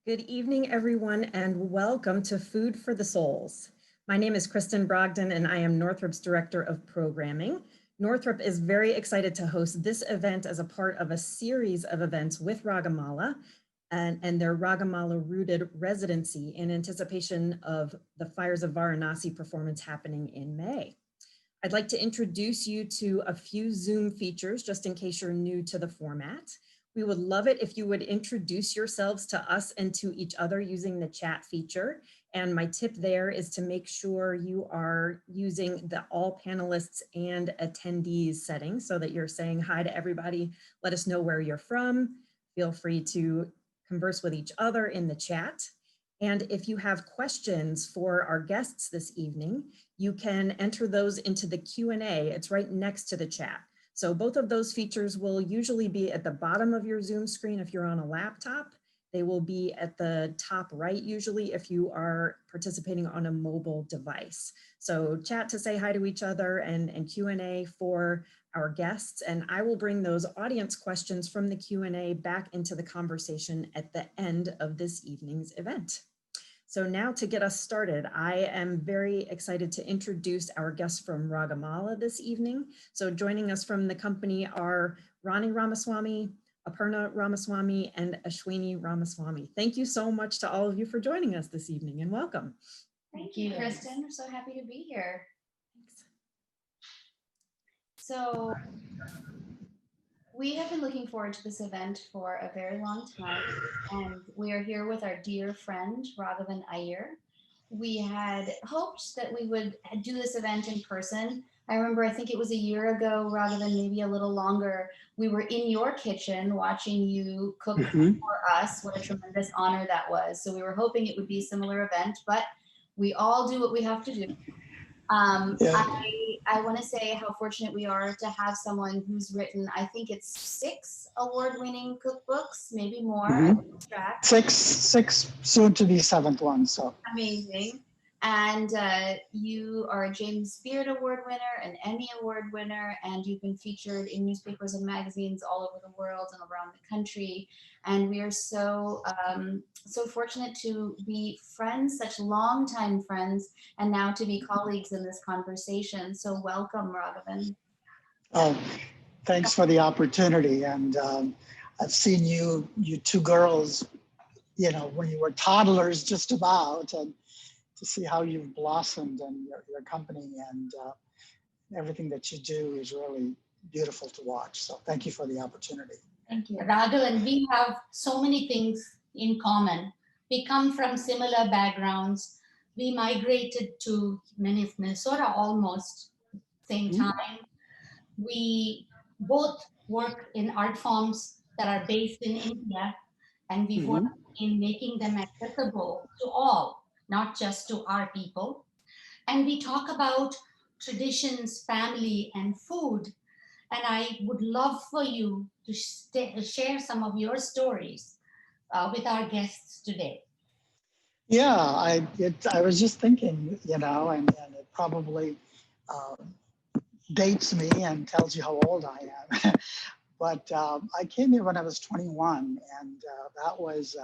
Good evening, everyone, and welcome to Food for the Souls. My name is Kristen Brogdon, and I am Northrop's Director of Programming. Northrop is very excited to host this event as a part of a series of events with Ragamala and their Ragamala-rooted residency in anticipation of the Fires of Varanasi performance happening in May. I'd like to introduce you to a few Zoom features, just in case you're new to the format. We would love it if you would introduce yourselves to us and to each other using the chat feature. And my tip there is to make sure you are using the all panelists and attendees setting so that you're saying hi to everybody. Let us know where you're from. Feel free to converse with each other in the chat. And if you have questions for our guests this evening, you can enter those into the Q&A. It's right next to the chat. So both of those features will usually be at the bottom of your Zoom screen if you're on a laptop. They will be at the top right usually if you are participating on a mobile device. So chat to say hi to each other and Q&A for our guests. And I will bring those audience questions from the Q&A back into the conversation at the end of this evening's event. So now to get us started, I am very excited to introduce our guests from Ragamala this evening. So joining us from the company are Ranee Ramaswamy, Aparna Ramaswamy, and Ashwini Ramaswamy. Thank you so much to all of you for joining us this evening and welcome. Thank you, Kristen. We're so happy to be here. Thanks. So we have been looking forward to this event for a very long time, and we are here with our dear friend, Raghavan Iyer. We had hoped that we would do this event in person. I remember, I think it was a year ago, Raghavan, maybe a little longer, we were in your kitchen watching you cook for us. What a tremendous honor that was. So we were hoping it would be a similar event, but we all do what we have to do. I want to say how fortunate we are to have someone who's written, I think it's 6 award-winning cookbooks, maybe more. Six, soon to be 7th one. So amazing. And you are a James Beard Award winner, an Emmy Award winner, and you've been featured in newspapers and magazines all over the world and around the country. And we are so fortunate to be friends, such longtime friends, and now to be colleagues in this conversation. So welcome, Raghavan. Oh, thanks for the opportunity. And I've seen you two girls, when you were toddlers just about, and to see how you've blossomed and your company and everything that you do is really beautiful to watch. So thank you for the opportunity. Thank you. Raghavan, we have so many things in common. We come from similar backgrounds. We migrated to Minnesota almost same time. We both work in art forms that are based in India, and we work in making them accessible to all, not just to our people. And we talk about traditions, family, and food. And I would love for you to share some of your stories with our guests today. Yeah, I was just thinking, and it probably dates me and tells you how old I am. But I came here when I was 21, and that was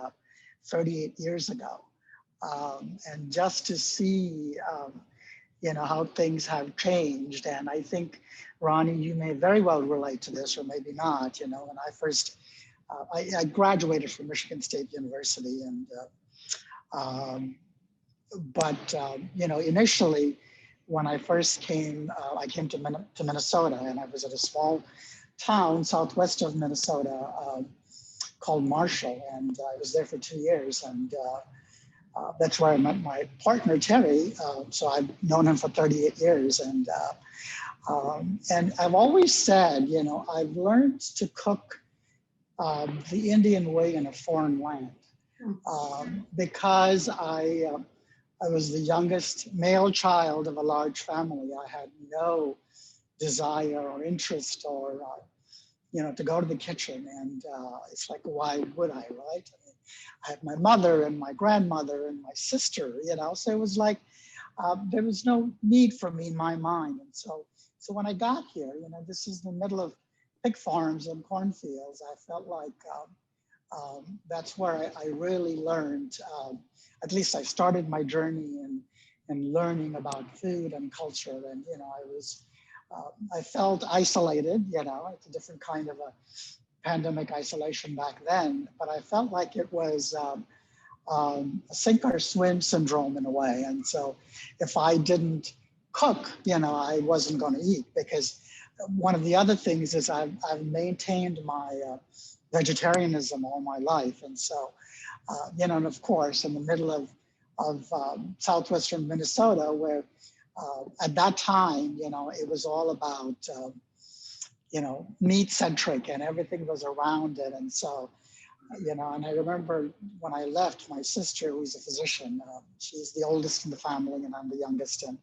38 years ago. And just to see, how things have changed. And I think, Ranee, you may very well relate to this, or maybe not. When I first, I graduated from Michigan State University, and initially, when I first came, I came to Minnesota, and I was at a small town southwest of Minnesota called Marshall, and I was there for 2 years, and that's where I met my partner, Terry. So I've known him for 38 years. And I've always said, I've learned to cook the Indian way in a foreign land because I was the youngest male child of a large family. I had no desire or interest or, to go to the kitchen. And it's like, why would I, right? I had my mother and my grandmother and my sister, so it was like, there was no need for me in my mind. And so when I got here, this is the middle of pig farms and cornfields. I felt like that's where I really learned, at least I started my journey in learning about food and culture. And, you know, I felt isolated, you know, it's a different kind of a pandemic isolation back then, but I felt like it was a sink or swim syndrome in a way. And so if I didn't cook, you know, I wasn't going to eat, because one of the other things is I've maintained my vegetarianism all my life. And so, you know, and of course, in the middle of southwestern Minnesota, where at that time, you know, it was all about, you know, meat centric and everything was around it. And so, you know, and I remember when I left, my sister, who's a physician, she's the oldest in the family and I'm the youngest. And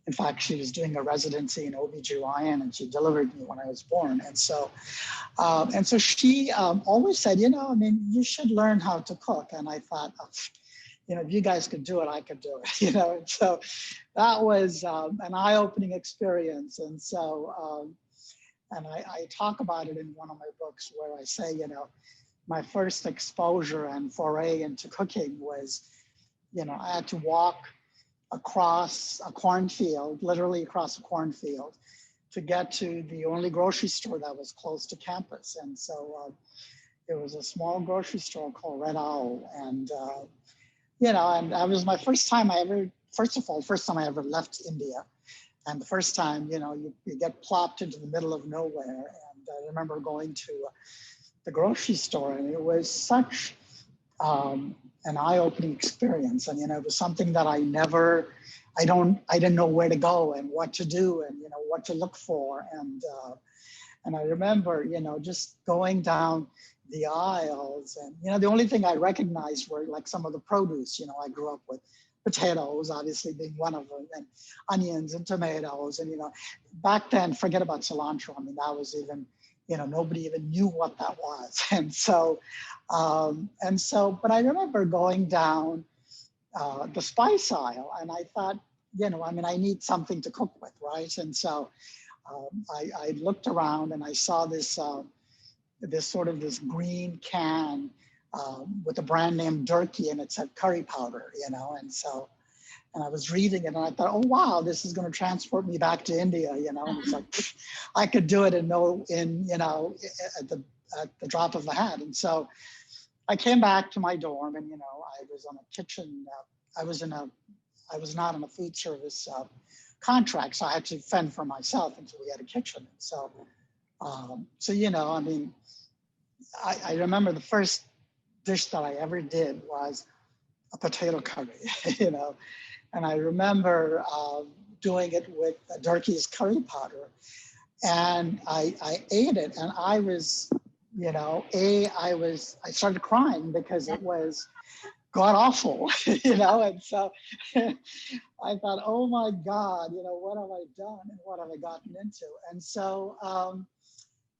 in fact, she was doing a residency in OBGYN and she delivered me when I was born. And so she always said, you know, I mean, you should learn how to cook. And I thought, oh, you know, if you guys could do it, I could do it, you know. And so that was an eye-opening experience. And so, and I talk about it in one of my books where I say, you know, my first exposure and foray into cooking was, you know, I had to walk across a cornfield, literally across a cornfield, to get to the only grocery store that was close to campus. And so it was a small grocery store called Red Owl. And, you know, and that was my first time I ever left India. And the first time, you know, you get plopped into the middle of nowhere. And I remember going to the grocery store, and it was such an eye-opening experience. And, you know, it was something that I didn't know where to go and what to do and, you know, what to look for. And I remember, you know, just going down the aisles and, you know, the only thing I recognized were like some of the produce. You know, I grew up with potatoes, obviously being one of them, and onions and tomatoes. And, you know, back then, forget about cilantro. I mean, that was even, you know, nobody even knew what that was. And so, but I remember going down the spice aisle and I thought, you know, I mean, I need something to cook with, right? And so I looked around and I saw this this green can with a brand name Durkee, and it said curry powder, you know. And so, and I was reading it and I thought, oh, wow, this is going to transport me back to India, you know. And it's like, I could do it at the drop of a hat. And so I came back to my dorm and, you know, I was on a kitchen. I was not on a food service contract, so I had to fend for myself until we had a kitchen. And so, you know, I mean, I remember the first dish that I ever did was a potato curry, you know, and I remember doing it with Durkee's curry powder, and I ate it, and I was, you know, I started crying because it was god awful, you know, and so I thought, oh my God, you know, what have I done and what have I gotten into? And so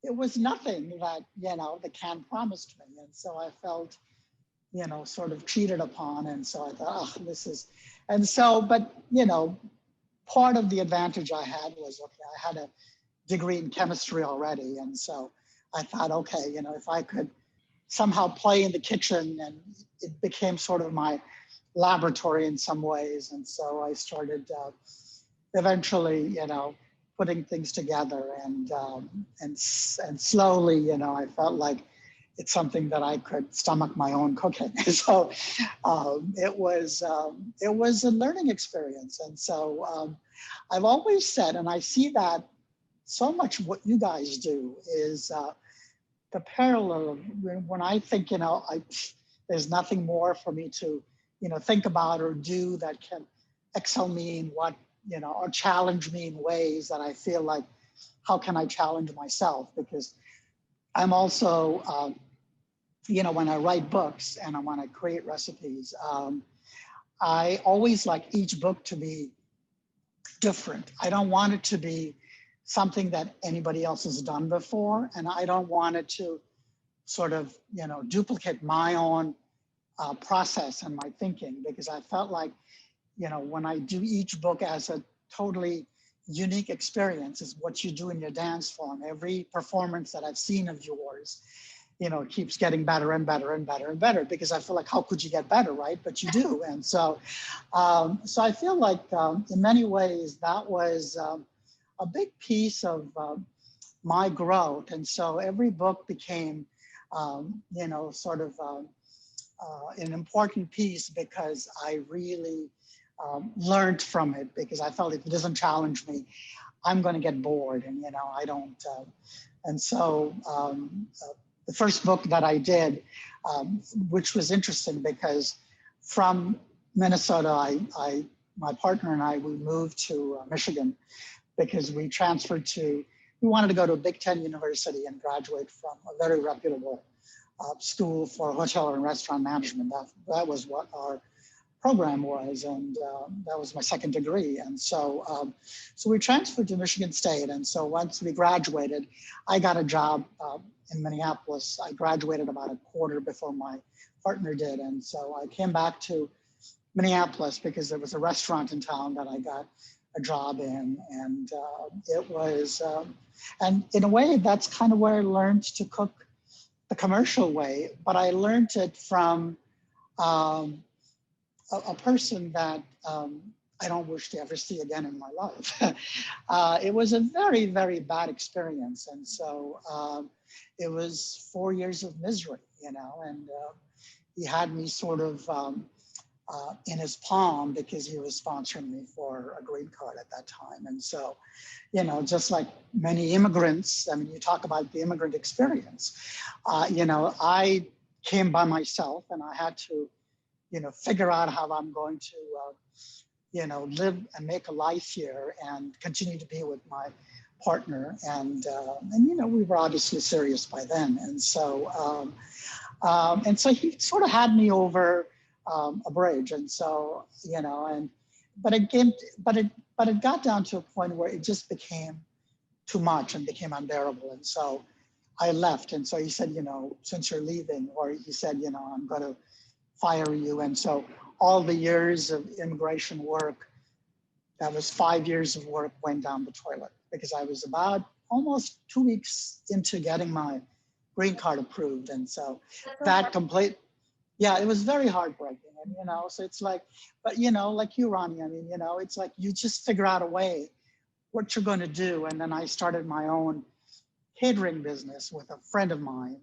it was nothing that, you know, the can promised me. And so I felt, you know, sort of cheated upon. And so I thought, oh, this is, and so, but, you know, part of the advantage I had was, okay, I had a degree in chemistry already. And so I thought, okay, you know, if I could somehow play in the kitchen, and it became sort of my laboratory in some ways. And so I started eventually, you know, putting things together, and slowly, you know, I felt like it's something that I could stomach my own cooking. So it was a learning experience. And so I've always said, and I see that so much what you guys do is the parallel of when I think, you know, there's nothing more for me to, you know, think about or do that can excel me in what, you know, or challenge me in ways that I feel like, how can I challenge myself? Because I'm also, you know, when I write books and when I create recipes, I always like each book to be different. I don't want it to be something that anybody else has done before. And I don't want it to sort of, you know, duplicate my own process and my thinking, because I felt like, you know, when I do each book as a totally unique experience, is what you do in your dance form. Every performance that I've seen of yours keeps getting better and better and better and better, because I feel like, how could you get better, right? But you do. And so, so I feel like in many ways that was a big piece of my growth. And so every book became, sort of an important piece, because I really learned from it, because I felt if it doesn't challenge me, I'm going to get bored, and I don't. And so the first book that I did, which was interesting, because from Minnesota, my partner and I, we moved to Michigan, because we wanted to go to a Big Ten university and graduate from a very reputable school for hotel and restaurant management. That was what our program was, and that was my second degree. And so, so we transferred to Michigan State. And so once we graduated, I got a job in Minneapolis. I graduated about a quarter before my partner did. And so I came back to Minneapolis because there was a restaurant in town that I got a job in. And it was, and in a way, that's kind of where I learned to cook the commercial way. But I learned it from a person that I don't wish to ever see again in my life. It was a very, very bad experience. And so it was 4 years of misery, and he had me sort of in his palm, because he was sponsoring me for a green card at that time. And so, just like many immigrants, I mean, you talk about the immigrant experience, I came by myself, and I had to figure out how I'm going to, live and make a life here and continue to be with my partner. And we were obviously serious by then. And so, he sort of had me over a bridge. And so, but it got down to a point where it just became too much and became unbearable. And so I left. And so he said, since you're leaving, or he said, I'm going to fire you. And so all the years of immigration work, that was 5 years of work, went down the toilet, because I was about almost 2 weeks into getting my green card approved. And so that it was very heartbreaking. And, so it's like, but, like you, Ranee, I mean, it's like, you just figure out a way what you're going to do. And then I started my own catering business with a friend of mine.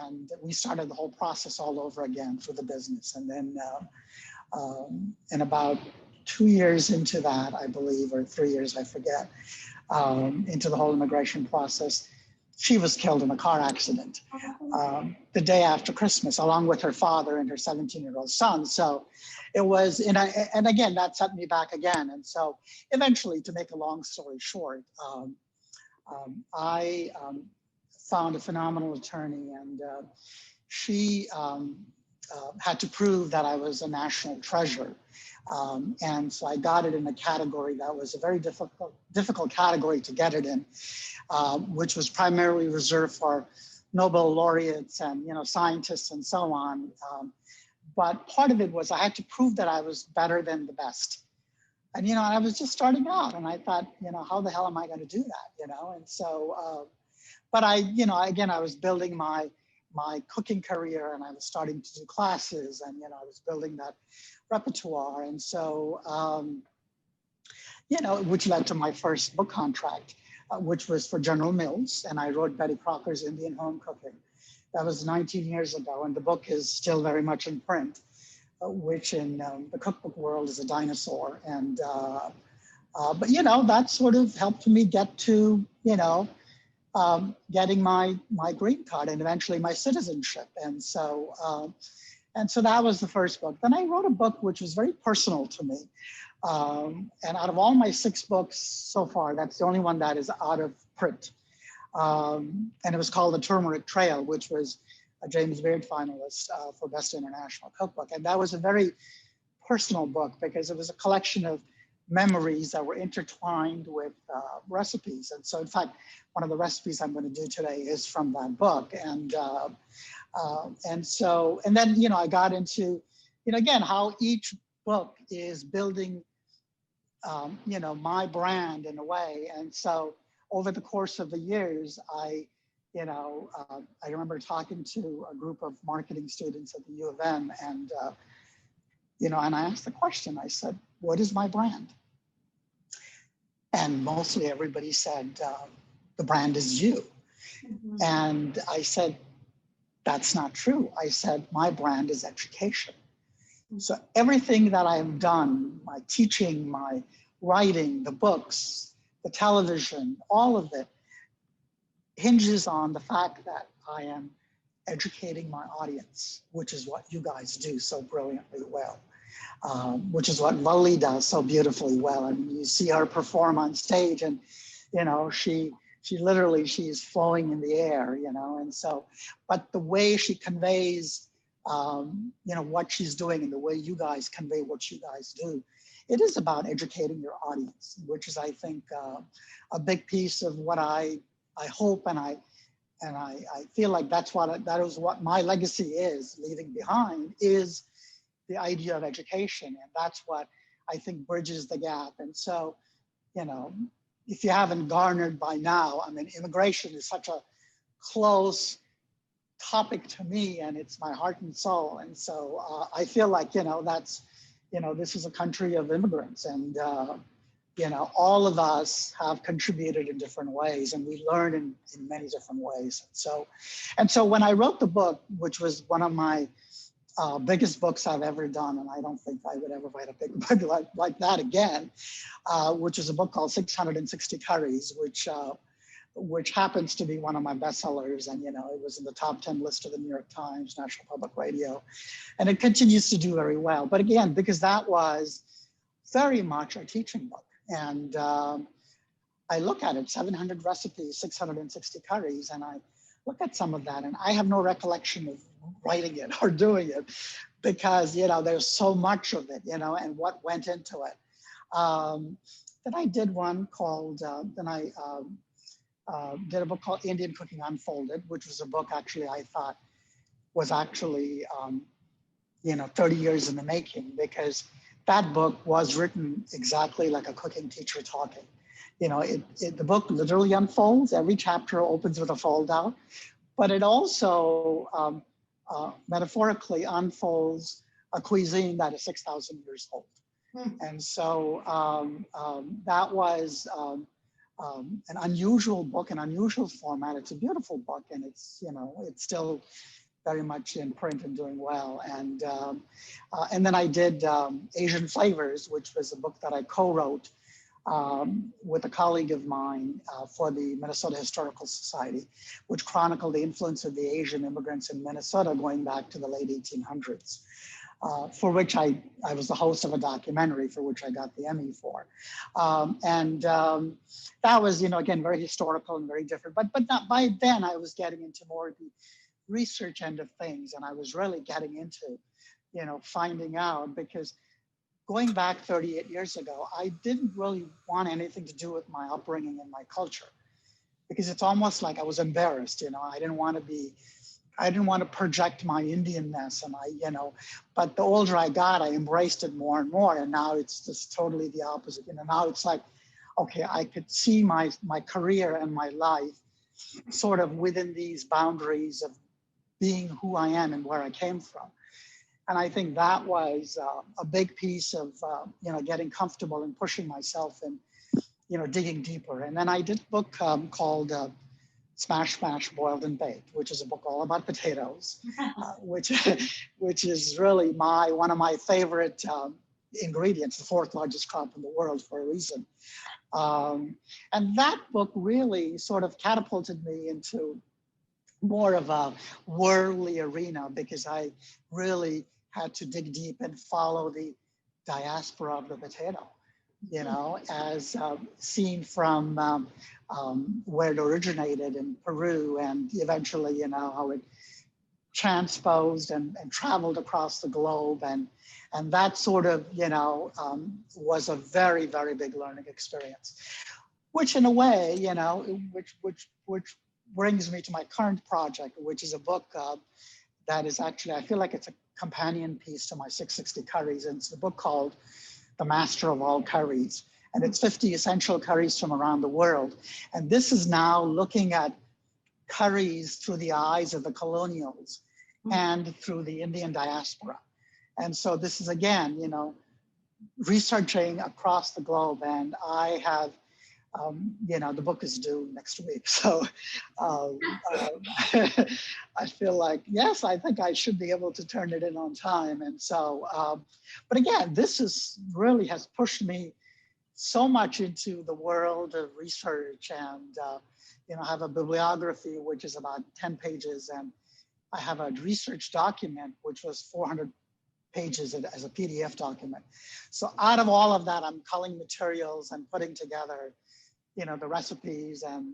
And we started the whole process all over again for the business. And then in about 2 years into that, I believe, or 3 years, I forget, into the whole immigration process, she was killed in a car accident the day after Christmas, along with her father and her 17-year-old son. So it was, and again, that set me back again. And so eventually, to make a long story short, I found a phenomenal attorney, and she had to prove that I was a national treasure. And so I got it in a category that was a very difficult category to get it in, which was primarily reserved for Nobel laureates and scientists and so on. But part of it was I had to prove that I was better than the best. And I was just starting out, and I thought, how the hell am I going to do that? And so. But again, I was building my cooking career, and I was starting to do classes, and I was building that repertoire, and so which led to my first book contract, which was for General Mills, and I wrote Betty Crocker's Indian Home Cooking. That was 19 years ago, and the book is still very much in print, which in the cookbook world is a dinosaur, and but that sort of helped me get to getting my green card and eventually my citizenship. And so that was the first book. Then I wrote a book which was very personal to me. And out of all my 6 books so far, that's the only one that is out of print. And it was called The Turmeric Trail, which was a James Beard finalist for Best International Cookbook. And that was a very personal book because it was a collection of memories that were intertwined with recipes. And so in fact, one of the recipes I'm going to do today is from that book. And then, I got into, again, how each book is building, my brand in a way. And so over the course of the years, I I remember talking to a group of marketing students at the U of M, and and I asked the question. I said, "What is my brand?" And mostly everybody said, "The brand is you." Mhm. And I said, "That's not true." I said, "My brand is education." So everything that I've done, my teaching, my writing, the books, the television, all of it hinges on the fact that I am educating my audience, which is what you guys do so brilliantly well, which is what Lully does so beautifully well. I mean, you see her perform on stage, and she literally, she's flowing in the air, and so, but the way she conveys what she's doing, and the way you guys convey what you guys do, it is about educating your audience, which is, I think, a big piece of what I hope, and I feel like that is what my legacy is leaving behind, is the idea of education, and that's what I think bridges the gap. And so, if you haven't garnered by now, I mean, immigration is such a close topic to me, and it's my heart and soul. And so I feel like, that's, this is a country of immigrants, and, all of us have contributed in different ways, and we learn in many different ways. And so when I wrote the book, which was one of my biggest books I've ever done, and I don't think I would ever write a big book like that again, which is a book called 660 Curries, which happens to be one of my bestsellers. And, it was in the top 10 list of the New York Times, National Public Radio, and it continues to do very well. But again, because that was very much a teaching book. And I look at it, 700 recipes, 660 curries, and I look at some of that, and I have no recollection of writing it or doing it, because, there's so much of it, and what went into it. Then I did one called, did a book called Indian Cooking Unfolded, which was a book actually I thought was actually, 30 years in the making, because that book was written exactly like a cooking teacher talking. The book literally unfolds. Every chapter opens with a fold out, but it also metaphorically unfolds a cuisine that is 6,000 years old. And so that was an unusual book, an unusual format. It's a beautiful book, and it's, it's still very much in print and doing well. And then I did Asian Flavors, which was a book that I co-wrote with a colleague of mine for the Minnesota Historical Society, which chronicled the influence of the Asian immigrants in Minnesota going back to the late 1800s, for which I was the host of a documentary for which I got the Emmy for. That was, again, very historical and very different. But not, by then I was getting into more of the research end of things, and I was really getting into, finding out, because going back 38 years ago, I didn't really want anything to do with my upbringing and my culture, because it's almost like I was embarrassed. I didn't want to project my Indianness, and but the older I got, I embraced it more and more, and now it's just totally the opposite. Now it's like, okay, I could see my career and my life sort of within these boundaries of being who I am and where I came from. And I think that was a big piece of, getting comfortable and pushing myself and, digging deeper. And then I did a book called Smash, Smash, Boiled and Baked, which is a book all about potatoes, which is really one of my favorite ingredients, the fourth largest crop in the world for a reason. And that book really sort of catapulted me into more of a worldly arena, because I really had to dig deep and follow the diaspora of the potato, as seen from where it originated in Peru, and eventually, how it transposed and traveled across the globe. And that sort of, was a very, very big learning experience, which in a way, which brings me to my current project, which is a book that is actually, I feel like it's a companion piece to my 660 Curries. And it's a book called The Master of All Curries. And it's 50 essential curries from around the world. And this is now looking at curries through the eyes of the colonials Mm. and through the Indian diaspora. And so this is, again, researching across the globe. And I have, the book is due next week. So I feel like, yes, I think I should be able to turn it in on time. And so, but again, this is really has pushed me so much into the world of research. And, I have a bibliography, which is about 10 pages. And I have a research document, which was 400 pages as a PDF document. So out of all of that, I'm culling materials and putting together, the recipes and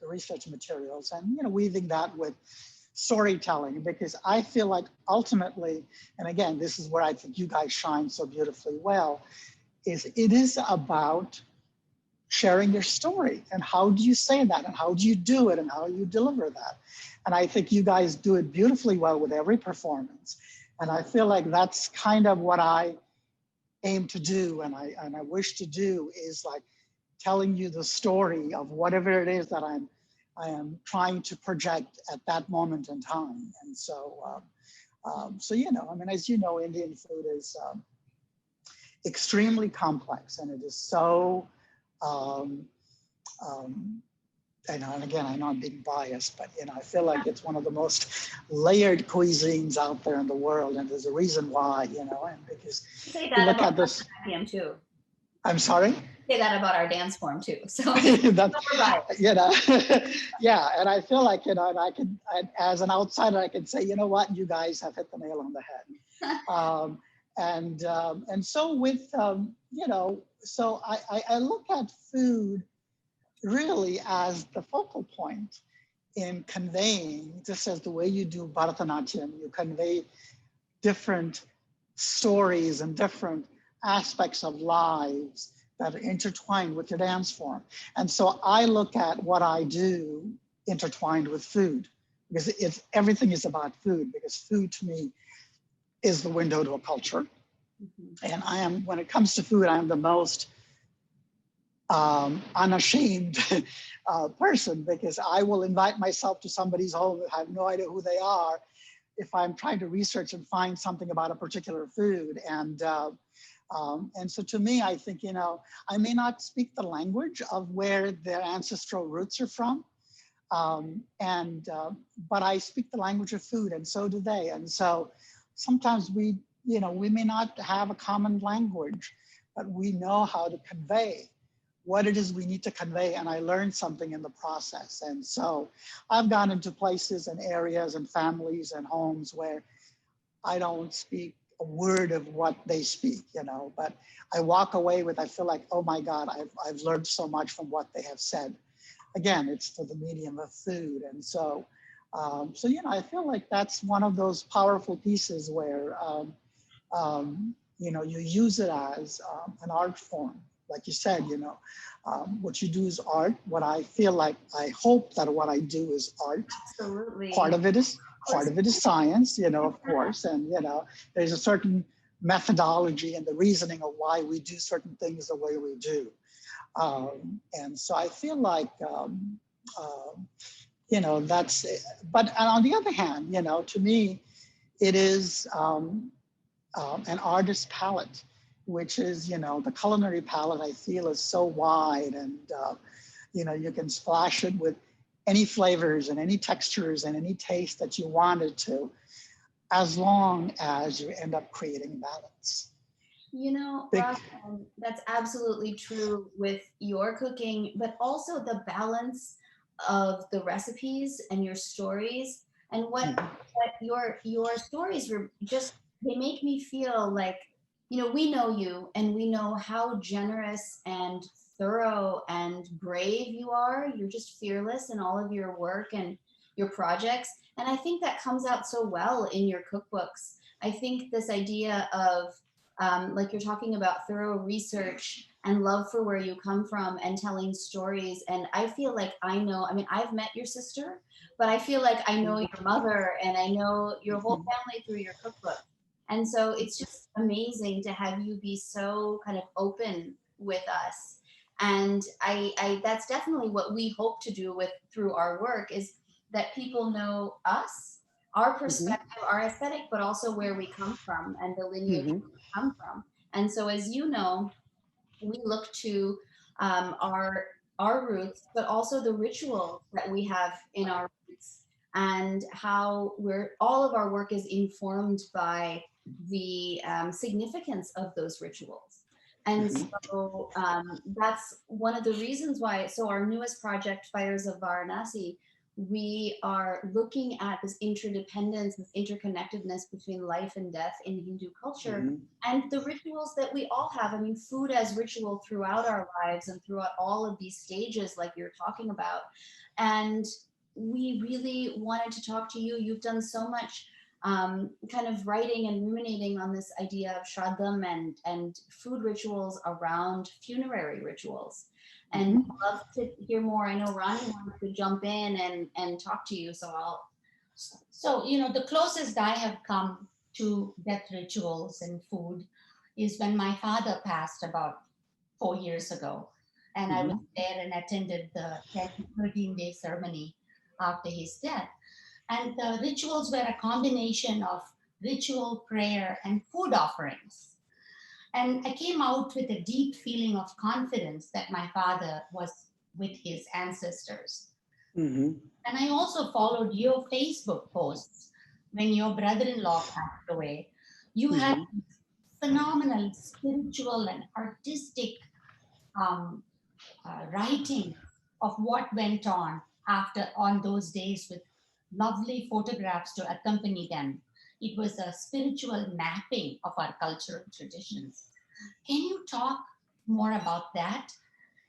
the research materials, and weaving that with storytelling, because I feel like ultimately, and again, this is where I think you guys shine so beautifully well, it is about sharing your story, and how do you say that, and how do you do it, and how you deliver that. And I think you guys do it beautifully well with every performance. And I feel like that's kind of what I aim to do, and I wish to do, is like telling you the story of whatever it is that I am trying to project at that moment in time. And so, as you know, Indian food is extremely complex, and it is so, and again, I know I'm being biased, but I feel like it's one of the most layered cuisines out there in the world, and there's a reason why, and because Say you that look about at this. him too. I'm sorry. Say that about our dance form too. So That's, right. yeah, and I feel like and as an outsider, I can say, what, you guys have hit the nail on the head. And so with so I look at food really as the focal point in conveying, just as the way you do Bharatanatyam, you convey different stories and different aspects of lives that are intertwined with your dance form. And so I look at what I do intertwined with food, because everything is about food, because food to me is the window to a culture. Mm-hmm. And when it comes to food, I am the most unashamed person, because I will invite myself to somebody's home and have no idea who they are if I'm trying to research and find something about a particular food. And so to me, I think, I may not speak the language of where their ancestral roots are from, but I speak the language of food, and so do they. And so sometimes we may not have a common language, but we know how to convey what it is we need to convey, and I learned something in the process. And so I've gone into places and areas and families and homes where I don't speak a word of what they speak, but I walk away with, I feel like, oh my God, I've learned so much from what they have said. Again, it's through the medium of food. And so, I feel like that's one of those powerful pieces where, you use it as an art form. Like you said, what you do is art. What I feel like, I hope that what I do is art. Absolutely. Part of it is science, of course. And, there's a certain methodology and the reasoning of why we do certain things the way we do. And so I feel like, that's it. But on the other hand, to me, it is an artist's palette, which is, the culinary palette, I feel, is so wide, and, you can splash it with any flavors and any textures and any taste that you wanted to, as long as you end up creating balance. Raghavan, that's absolutely true with your cooking, but also the balance of the recipes and your stories, and what your stories were just, they make me feel like, we know you, and we know how generous and thorough and brave you are. You're just fearless in all of your work and your projects. And I think that comes out so well in your cookbooks. I think this idea of, like you're talking about, thorough research and love for where you come from and telling stories. And I feel like I've met your sister, but I feel like I know your mother, and I know your whole family through your cookbook. And so it's just amazing to have you be so kind of open with us. And that's definitely what we hope to do through our work, is that people know us, our perspective, our aesthetic, but also where we come from and the lineage we come from. And so, as you know, we look to our roots, but also the rituals that we have in our roots, and how all of our work is informed by the significance of those rituals. And so that's one of the reasons why. So our newest project, Fires of Varanasi, we are looking at this interdependence, this interconnectedness between life and death in Hindu culture, and the rituals that we all have. I mean, food as ritual throughout our lives and throughout all of these stages, like you're talking about. And we really wanted to talk to you. You've done so much kind of writing and ruminating on this idea of Shraddham and food rituals around funerary rituals. And I'd love to hear more. I know Ranee wants to jump in and talk to you, So, you know, the closest I have come to death rituals and food is when my father passed about 4 years ago. And I was there and attended the 10 to 13-day ceremony after his death. And the rituals were a combination of ritual, prayer, and food offerings. And I came out with a deep feeling of confidence that my father was with his ancestors. And I also followed your Facebook posts when your brother-in-law passed away. You had phenomenal spiritual and artistic writing of what went on on those days, with lovely photographs to accompany them. It was a spiritual mapping of our cultural traditions. Can you talk more about that?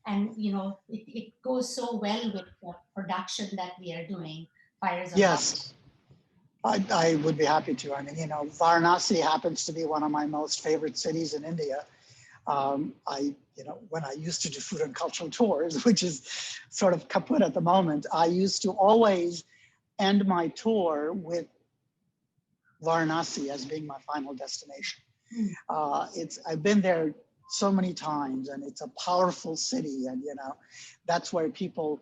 And, you know, it goes so well with the production that we are doing, Fires of Yes, I would be happy to. I mean, you know, Varanasi happens to be one of my most favorite cities in India. When I used to do food and cultural tours, which is sort of kaput at the moment, I used to always end my tour with Varanasi as being my final destination. I've been there so many times, and it's a powerful city, and you know, that's where people,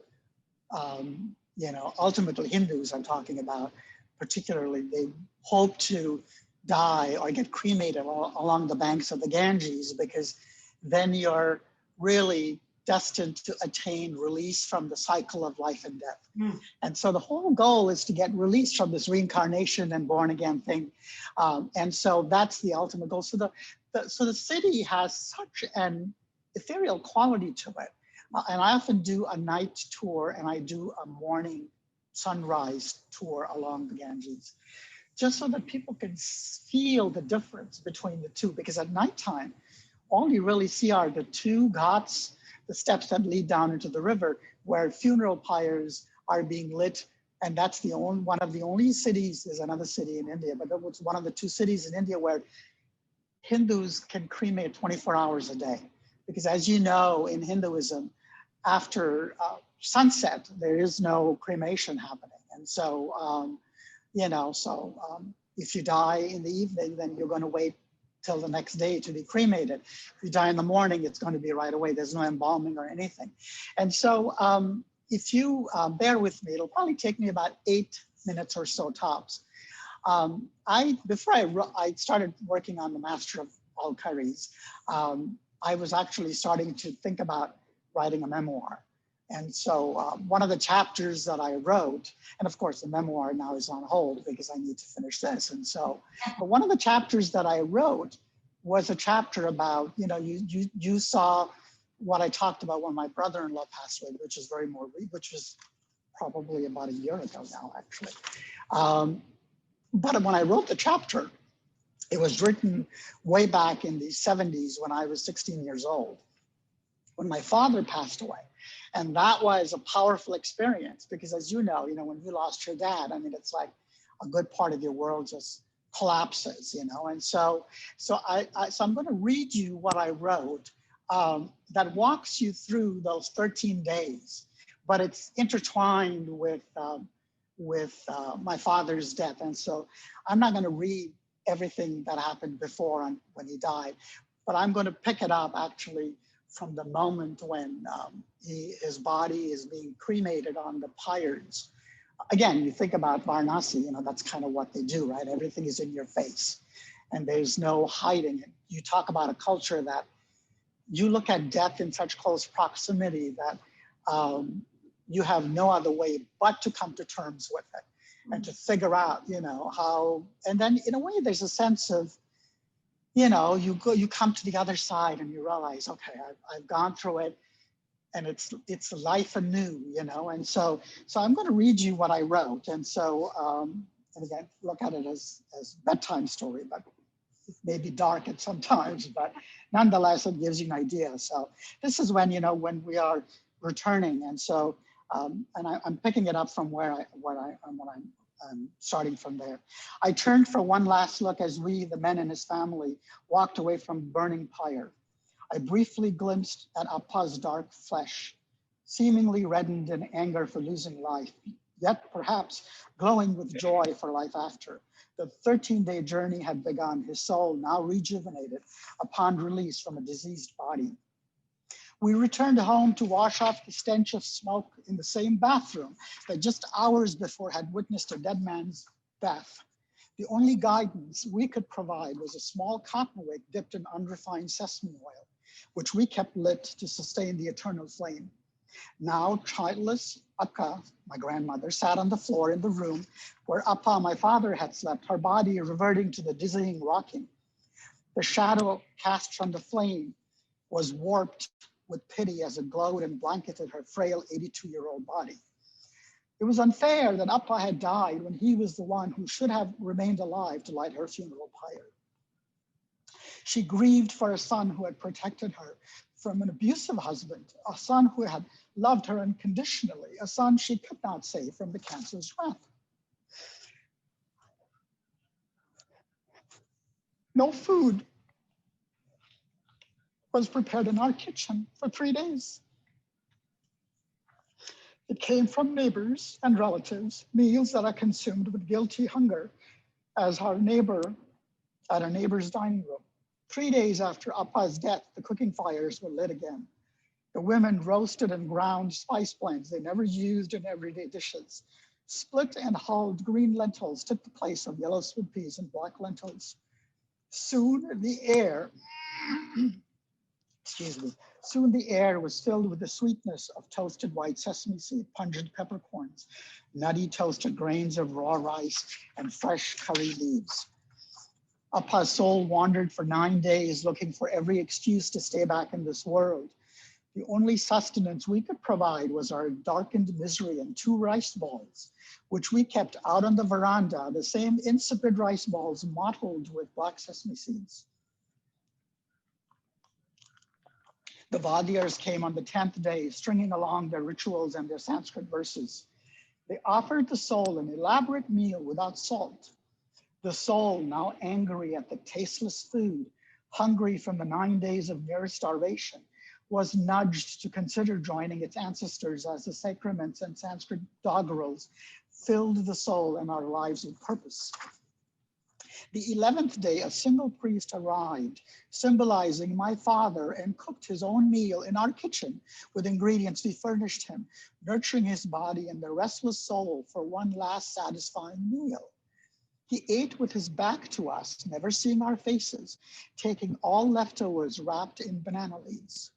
ultimately Hindus I'm talking about, particularly, they hope to die or get cremated along the banks of the Ganges, because then you're really destined to attain release from the cycle of life and death. And so the whole goal is to get released from this reincarnation and born again thing. And so that's the ultimate goal. So the city has such an ethereal quality to it. And I often do a night tour and I do a morning sunrise tour along the Ganges, just so that people can feel the difference between the two. Because at nighttime, all you really see are the two ghats, the steps that lead down into the river, where funeral pyres are being lit. And that's one of the only cities, there's another city in India, but that was one of the two cities in India where Hindus can cremate 24 hours a day. Because as you know, in Hinduism, after sunset, there is no cremation happening. And so, if you die in the evening, then you're going to wait till the next day to be cremated. If you die in the morning, it's going to be right away. There's no embalming or anything. And so if you bear with me, it'll probably take me about 8 minutes or so tops. Before I started working on the Master of All Curries, I was actually starting to think about writing a memoir. And so one of the chapters that I wrote, and of course the memoir now is on hold because I need to finish this. And so, but one of the chapters that I wrote was a chapter about, you saw what I talked about when my brother-in-law passed away, which was probably about a year ago now, actually. But when I wrote the chapter, it was written way back in the 70s when I was 16 years old, when my father passed away. And that was a powerful experience because, as you know, when you lost your dad, I mean, it's like a good part of your world just collapses, And so I'm going to read you what I wrote that walks you through those 13 days, but it's intertwined with my father's death. And so I'm not going to read everything that happened before and when he died, but I'm going to pick it up actually from the moment when his body is being cremated on the pyres. Again, you think about Varanasi, you know, that's kind of what they do, right? Everything is in your face and there's no hiding it. You talk about a culture that you look at death in such close proximity that you have no other way but to come to terms with it and to figure out, you know, how, and then in a way there's a sense of, you know, you come to the other side and you realize, okay, I've gone through it and it's life anew, you know? And so I'm going to read you what I wrote. And so, and again, look at it as bedtime story, but it may be dark at some times, but nonetheless, it gives you an idea. So this is when, you know, when we are returning. And so, and I'm picking it up from where I'm starting from there. I turned for one last look as we, the men and his family, walked away from burning pyre. I briefly glimpsed at Appa's dark flesh, seemingly reddened in anger for losing life, yet perhaps glowing with joy for life after. The 13-day journey had begun, his soul now rejuvenated upon release from a diseased body. We returned home to wash off the stench of smoke in the same bathroom that just hours before had witnessed a dead man's death. The only guidance we could provide was a small cotton wick dipped in unrefined sesame oil, which we kept lit to sustain the eternal flame. Now childless, Akka, my grandmother, sat on the floor in the room where Appa, my father, had slept, her body reverting to the dizzying rocking. The shadow cast from the flame was warped with pity as it glowed and blanketed her frail 82-year-old body. It was unfair that Appa had died when he was the one who should have remained alive to light her funeral pyre. She grieved for a son who had protected her from an abusive husband, a son who had loved her unconditionally, a son she could not save from the cancer's wrath. No food was prepared in our kitchen for 3 days. It came from neighbors and relatives, meals that are consumed with guilty hunger as our neighbor at our neighbor's dining room. 3 days after Appa's death, the cooking fires were lit again. The women roasted and ground spice blends they never used in everyday dishes. Split and hulled green lentils took the place of yellow sweet peas and black lentils. Soon the air, soon the air was filled with the sweetness of toasted white sesame seed, pungent peppercorns, nutty toasted grains of raw rice, and fresh curry leaves. Appa's soul wandered for 9 days looking for every excuse to stay back in this world. The only sustenance we could provide was our darkened misery and 2 rice balls, which we kept out on the veranda, the same insipid rice balls mottled with black sesame seeds. The Vadiars came on the 10th day, stringing along their rituals and their Sanskrit verses. They offered the soul an elaborate meal without salt. The soul, now angry at the tasteless food, hungry from the 9 days of near starvation, was nudged to consider joining its ancestors as the sacraments and Sanskrit doggerels filled the soul and our lives with purpose. The 11th day, a single priest arrived, symbolizing my father, and cooked his own meal in our kitchen with ingredients we furnished him, nurturing his body and the restless soul for one last satisfying meal. He ate with his back to us, never seeing our faces, taking all leftovers wrapped in banana leaves.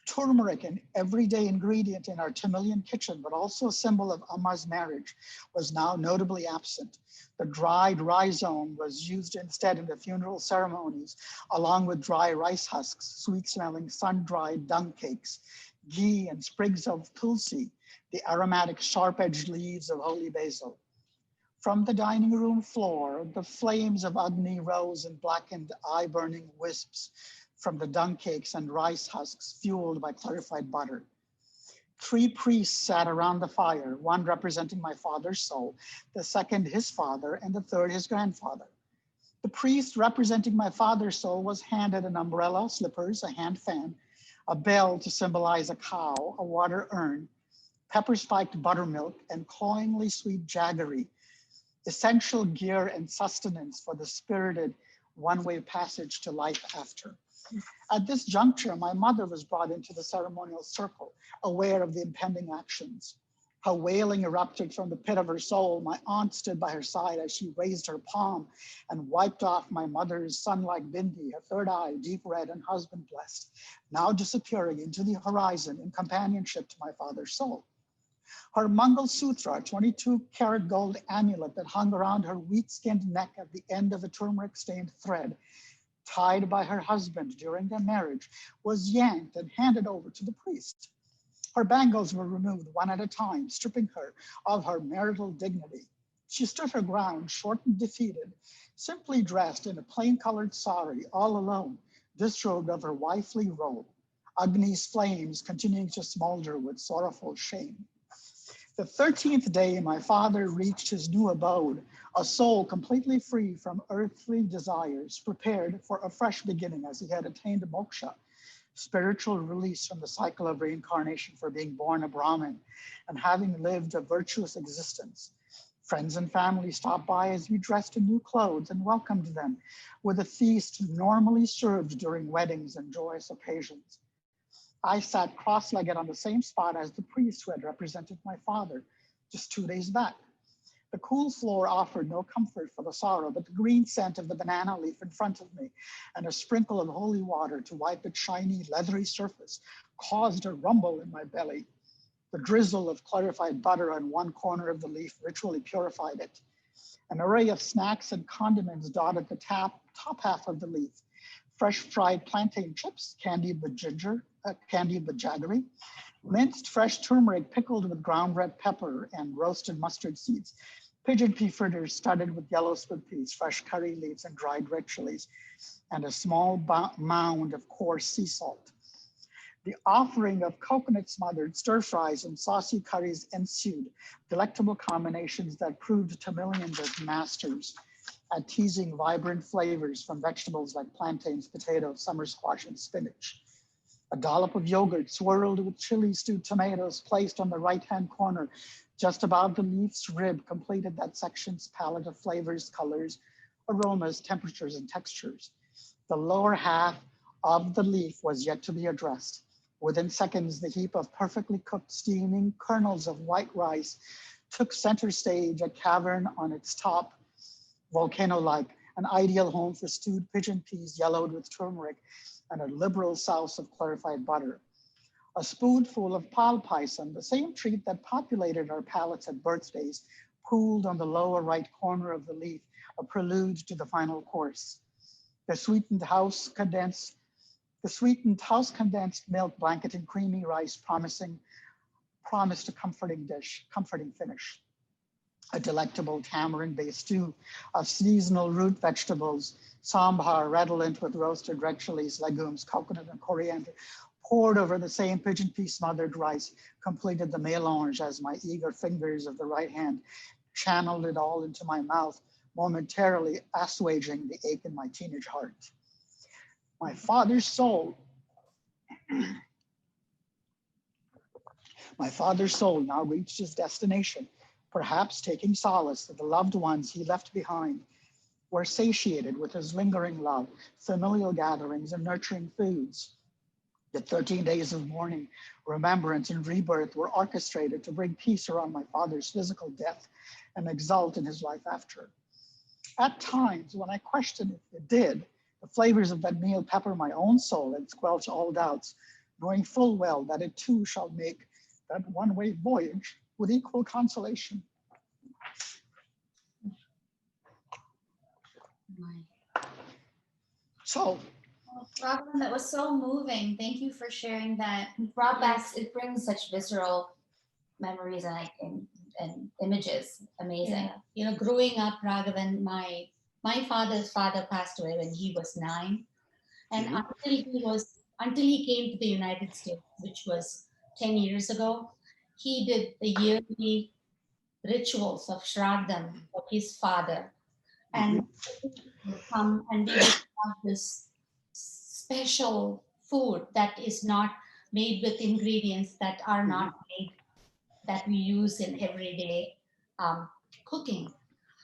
Turmeric, an everyday ingredient in our Tamilian kitchen, but also a symbol of Amma's marriage, was now notably absent. The dried rhizome was used instead in the funeral ceremonies, along with dry rice husks, sweet-smelling sun-dried dung cakes, ghee and sprigs of tulsi, the aromatic sharp-edged leaves of holy basil. From the dining room floor, the flames of Agni rose in blackened, eye-burning wisps from the dung cakes and rice husks fueled by clarified butter. 3 priests sat around the fire, one representing my father's soul, the second his father, and the third his grandfather. The priest representing my father's soul was handed an umbrella, slippers, a hand fan, a bell to symbolize a cow, a water urn, pepper-spiked buttermilk, and cloyingly sweet jaggery, essential gear and sustenance for the spirited one-way passage to life after. At this juncture, my mother was brought into the ceremonial circle, aware of the impending actions. Her wailing erupted from the pit of her soul. My aunt stood by her side as she raised her palm and wiped off my mother's sun-like bindi, her third eye, deep red and husband blessed, now disappearing into the horizon in companionship to my father's soul. Her Mangal Sutra, 22-karat gold amulet that hung around her wheat-skinned neck at the end of a turmeric-stained thread, tied by her husband during their marriage, was yanked and handed over to the priest. Her bangles were removed one at a time, stripping her of her marital dignity. She stood her ground, short and defeated, simply dressed in a plain-colored sari, all alone, disrobed of her wifely robe, Agni's flames continuing to smolder with sorrowful shame. The 13th day, my father reached his new abode, a soul completely free from earthly desires, prepared for a fresh beginning as he had attained moksha, spiritual release from the cycle of reincarnation for being born a Brahmin and having lived a virtuous existence. Friends and family stopped by as we dressed in new clothes and welcomed them with a feast normally served during weddings and joyous occasions. I sat cross-legged on the same spot as the priest who had represented my father just 2 days back. The cool floor offered no comfort for the sorrow, but the green scent of the banana leaf in front of me and a sprinkle of holy water to wipe its shiny, leathery surface caused a rumble in my belly. The drizzle of clarified butter on one corner of the leaf ritually purified it. An array of snacks and condiments dotted the top half of the leaf. Fresh fried plantain chips, candied with ginger, candied with jaggery, minced fresh turmeric pickled with ground red pepper and roasted mustard seeds, pigeon pea fritters studded with yellow split peas, fresh curry leaves and dried red chilies, and a small mound of coarse sea salt. The offering of coconut smothered stir fries and saucy curries ensued, delectable combinations that proved to millions of masters at teasing vibrant flavors from vegetables like plantains, potatoes, summer squash, and spinach. A dollop of yogurt swirled with chili stewed tomatoes placed on the right-hand corner just above the leaf's rib completed that section's palette of flavors, colors, aromas, temperatures, and textures. The lower half of the leaf was yet to be addressed. Within seconds, the heap of perfectly cooked steaming kernels of white rice took center stage, a cavern on its top, volcano-like, an ideal home for stewed pigeon peas yellowed with turmeric and a liberal sauce of clarified butter. A spoonful of pal paisam, the same treat that populated our palates at birthdays, pooled on the lower right corner of the leaf, a prelude to the final course. The sweetened house condensed milk blanketing creamy rice promised a comforting finish. A delectable tamarind-based stew of seasonal root vegetables, sambar redolent with roasted red chilies, legumes, coconut, and coriander, poured over the same pigeon pea smothered rice, completed the mélange as my eager fingers of the right hand channeled it all into my mouth, momentarily assuaging the ache in my teenage heart. My father's soul now reached his destination, perhaps taking solace that the loved ones he left behind were satiated with his lingering love, familial gatherings, and nurturing foods. The 13 days of mourning, remembrance, and rebirth were orchestrated to bring peace around my father's physical death and exult in his life after. At times, when I question if it did, the flavors of that meal pepper my own soul and squelch all doubts, knowing full well that it too shall make that one-way voyage with equal consolation. So, Raghavan, that was so moving. Thank you for sharing that. It brings such visceral memories and images. Amazing. Yeah. Growing up, Raghavan, my father's father passed away when he was 9. And until he came to the United States, which was 10 years ago, he did the yearly rituals of Shraddham of his father. And would come and we would have this special food that is not made with ingredients that are not made, that we use in everyday cooking.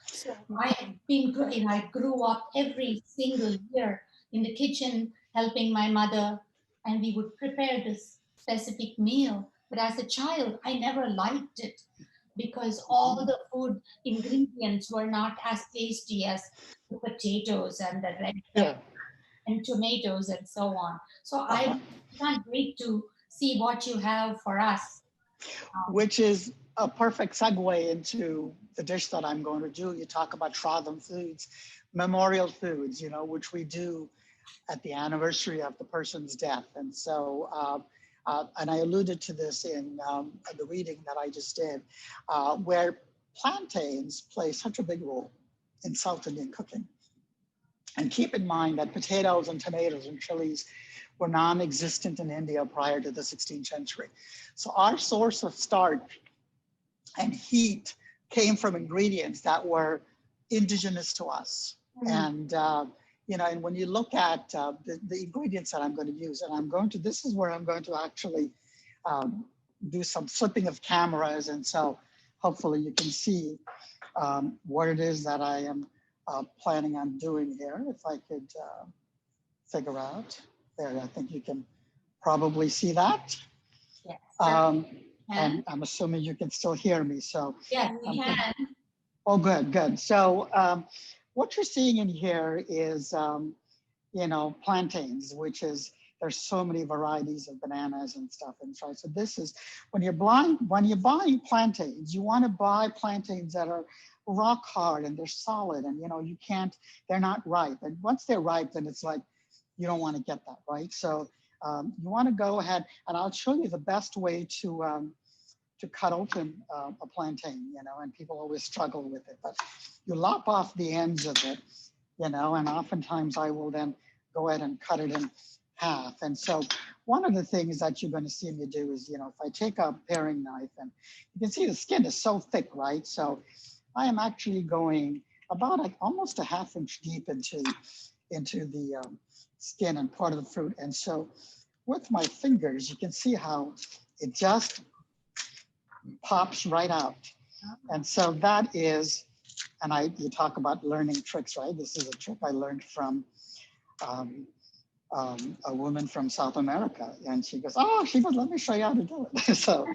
So I grew up every single year in the kitchen helping my mother, and we would prepare this specific meal. But as a child, I never liked it because all the food ingredients were not as tasty as the potatoes and the red Yeah. pepper and tomatoes and so on. So Uh-huh. I can't wait to see what you have for us. Which is a perfect segue into the dish that I'm going to do. You talk about Shraddham foods, memorial foods, you know, which we do at the anniversary of the person's death. And so, and I alluded to this in the reading that I just did, where plantains play such a big role in South Indian cooking. And keep in mind that potatoes and tomatoes and chilies were non-existent in India prior to the 16th century. So our source of starch and heat came from ingredients that were indigenous to us. And, you know, and when you look at the ingredients that I'm going to use, and I'm going to, this is where I'm going to actually do some flipping of cameras. And so hopefully you can see what it is that I am planning on doing here. If I could figure out there, I think you can probably see that. Yes. And I'm assuming you can still hear me. So Yes, we can. oh, good, good. So what you're seeing in here is, you know, plantains, which is, there's so many varieties of bananas and stuff. And so this is, when you're buying plantains, you want to buy plantains that are rock hard and they're solid, and, you know, you can't, they're not ripe. And once they're ripe, then it's like, you don't want to get that, right? So you want to go ahead, and I'll show you the best way to cut open a plantain, you know, and people always struggle with it, but you lop off the ends of it, you know, and oftentimes I will then go ahead and cut it in half. And so one of the things that you're going to see me do is, you know, if I take a paring knife, and you can see the skin is so thick, right? So I am actually going about almost a ½ inch deep into the skin and part of the fruit. And so with my fingers, you can see how it just pops right out. And so that is, and you talk about learning tricks, right? This is a trick I learned from a woman from South America. And she goes, let me show you how to do it. So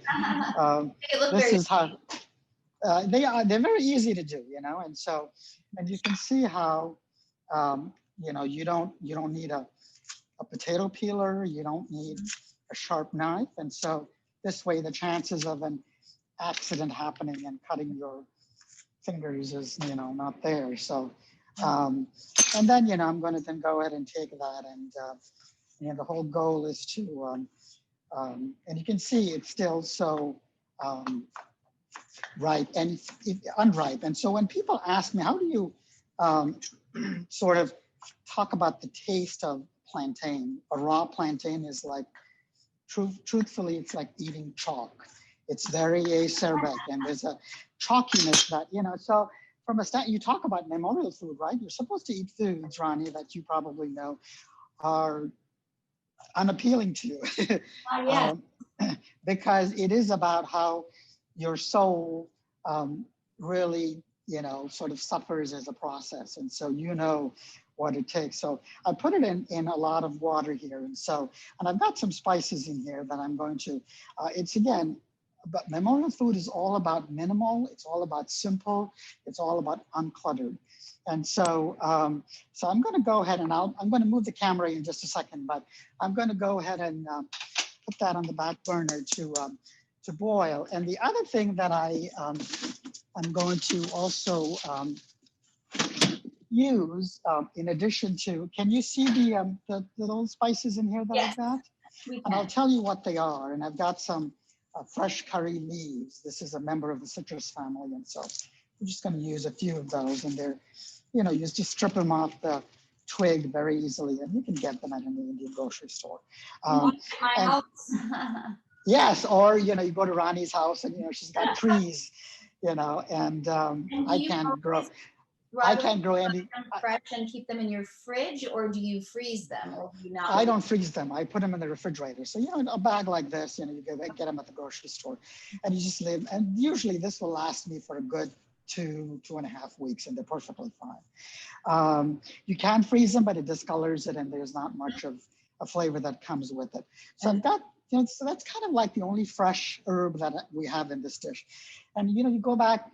this is how, they're very easy to do, you know? And so, and you can see how, you know, you don't need a potato peeler, you don't need a sharp knife. And so this way the chances of an accident happening and cutting your fingers is, you know, not there. So, and then, you know, I'm going to then go ahead and take that, and you know, the whole goal is to, and you can see it's still so ripe and unripe. And so when people ask me, how do you sort of talk about the taste of plantain? A raw plantain is like, truthfully, it's like eating chalk. It's very acerbic, and there's a chalkiness that, you know, so from a you talk about memorial food, right? You're supposed to eat foods, Ranee, that you probably know are unappealing to you. Yes. Because it is about how your soul really, you know, sort of suffers as a process. And so, you know, what it takes. So I put it in a lot of water here. And so, and I've got some spices in here that I'm going to, it's again, but memorial food is all about minimal. It's all about simple. It's all about uncluttered. And so, so I'm going to go ahead and I'm going to move the camera in just a second, but I'm going to go ahead and put that on the back burner to boil. And the other thing that I'm going to also use, in addition to, can you see the little spices in here that Yes, I've got? we And I'll can. tell you what they are. And I've got some fresh curry leaves. This is a member of the citrus family. And so we're just going to use a few of those. And they're, you know, you just strip them off the twig very easily. And you can get them at an Indian grocery store. My and- house. Yes, or, you know, you go to Ranee's house and, you know, she's got trees, you know, and I can't grow any. Fresh and keep them in your fridge, or do you freeze them, or do you not? I don't freeze them. I put them in the refrigerator. So, you know, a bag like this, you know, you get them at the grocery store, and you just leave. And usually this will last me for a good to 2.5 weeks, and they're perfectly fine. You can freeze them, but it discolors it, and there's not much of a flavor that comes with it. So that, so that's kind of like the only fresh herb that we have in this dish. And you go back,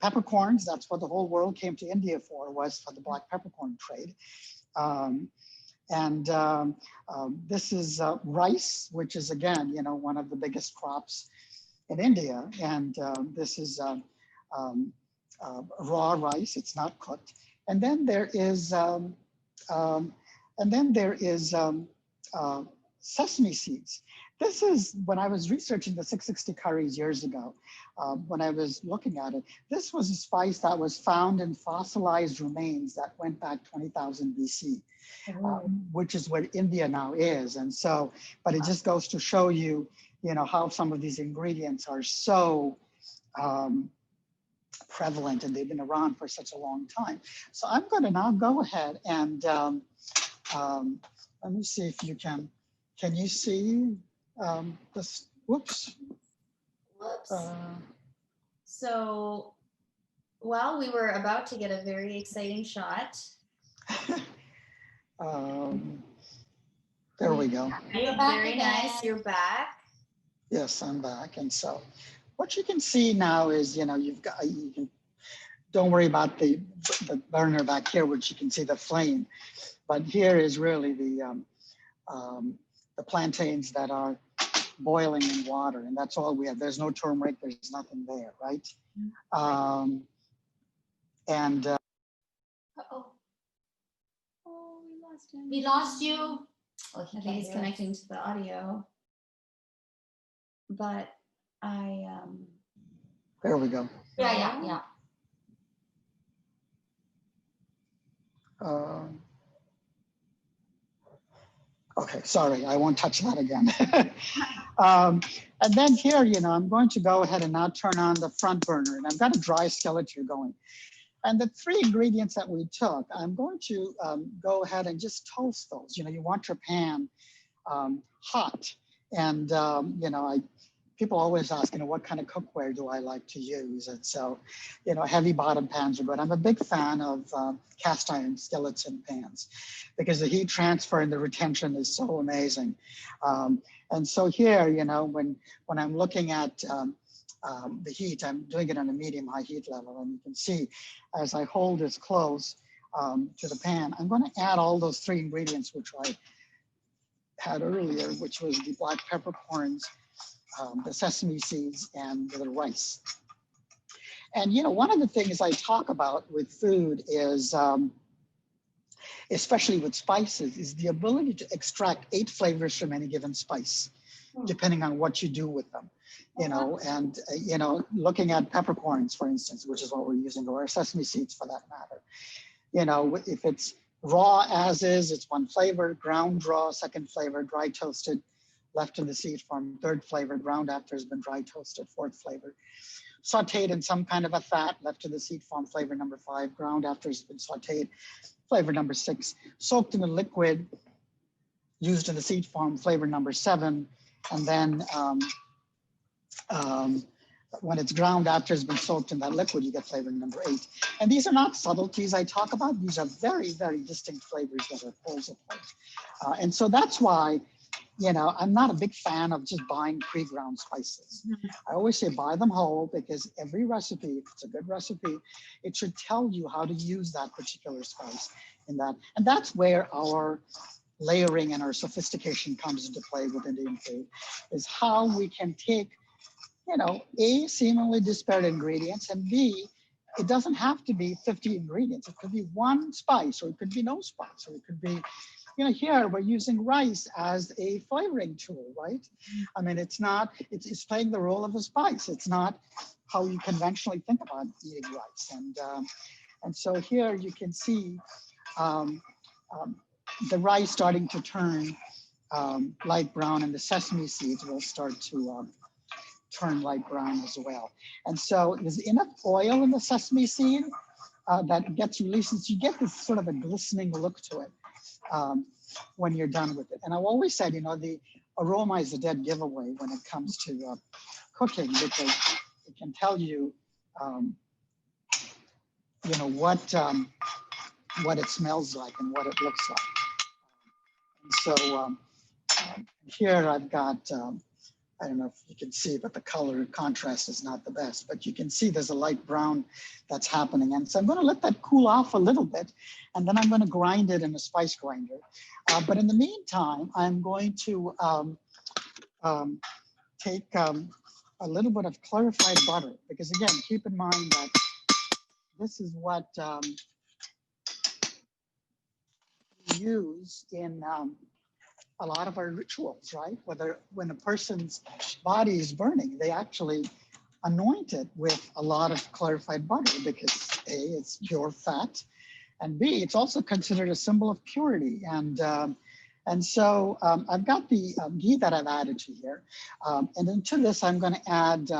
peppercorns, that's what the whole world came to India for, was for the black peppercorn trade. This is rice, which is, again, one of the biggest crops in India. And this is raw rice, it's not cooked. And then there is, sesame seeds. This is, when I was researching the 660 curries years ago, when I was looking at it, this was a spice that was found in fossilized remains that went back 20,000 BC, which is where India now is. And so, but it just goes to show you, how some of these ingredients are so prevalent, and they've been around for such a long time. So I'm going to now go ahead and let me see if you can you see this? Whoops. So, well, we were about to get a very exciting shot. There we go. You're back. Very nice. You're back. Yes, I'm back. And so what you can see now is, don't worry about the burner back here, which you can see the flame. But here is really the plantains that are boiling in water, and that's all we have. There's no turmeric, there's nothing there, right? Uh-oh. Oh, we lost him. We lost you. I think he's connecting to the audio. But there we go. Yeah. Okay, sorry, I won't touch that again. And then here, I'm going to go ahead and now turn on the front burner, and I've got a dry skillet here going. And the 3 ingredients that we took, I'm going to go ahead and just toast those. You want your pan hot. And, people always ask, what kind of cookware do I like to use? And so, heavy bottom pans are good. I'm a big fan of cast iron skillets and pans because the heat transfer and the retention is so amazing. And so here, when I'm looking at the heat, I'm doing it on a medium-high heat level. And you can see as I hold this close to the pan, I'm going to add all those 3 ingredients, which I had earlier, which was the black peppercorns, the sesame seeds, and the rice. And, one of the things I talk about with food is, especially with spices, is the ability to extract 8 flavors from any given spice, depending on what you do with them. And, looking at peppercorns, for instance, which is what we're using, or sesame seeds for that matter. If it's raw as is, it's 1 flavor, ground raw, 2nd flavor, dry toasted, left in the seed form, 3rd flavor, ground after has been dry toasted, 4th flavor. Sauteed in some kind of a fat, left in the seed form, flavor number 5, ground after has been sauteed, flavor number 6, soaked in a liquid, used in the seed form, flavor number 7, and then when it's ground after it's been soaked in that liquid, you get flavor number 8. And these are not subtleties I talk about. These are very, very distinct flavors that are poles apart. And so that's why, I'm not a big fan of just buying pre-ground spices. I always say buy them whole, because every recipe, if it's a good recipe, it should tell you how to use that particular spice in that. And that's where our layering and our sophistication comes into play with Indian food, is how we can take, A, seemingly disparate ingredients, and B, it doesn't have to be 50 ingredients. It could be 1 spice, or it could be no spice, or it could be, here we're using rice as a flavoring tool, right? I mean, it's playing the role of a spice. It's not how you conventionally think about eating rice. And so here you can see the rice starting to turn light brown, and the sesame seeds will start to turn light brown as well. And so there's enough oil in the sesame seed that gets released, so you get this sort of a glistening look to it when you're done with it. And I've always said, the aroma is a dead giveaway when it comes to cooking, because it can tell you what it smells like and what it looks like. And so here I've got, I don't know if you can see, but the color contrast is not the best, but you can see there's a light brown that's happening. And so I'm going to let that cool off a little bit, and then I'm going to grind it in a spice grinder. But in the meantime, I'm going to take a little bit of clarified butter, because again, keep in mind that this is what we use in a lot of our rituals, right? When a person's body is burning, they actually anoint it with a lot of clarified butter, because A, it's pure fat, and B, it's also considered a symbol of purity. And so I've got the ghee that I've added to here. And then to this, I'm going to add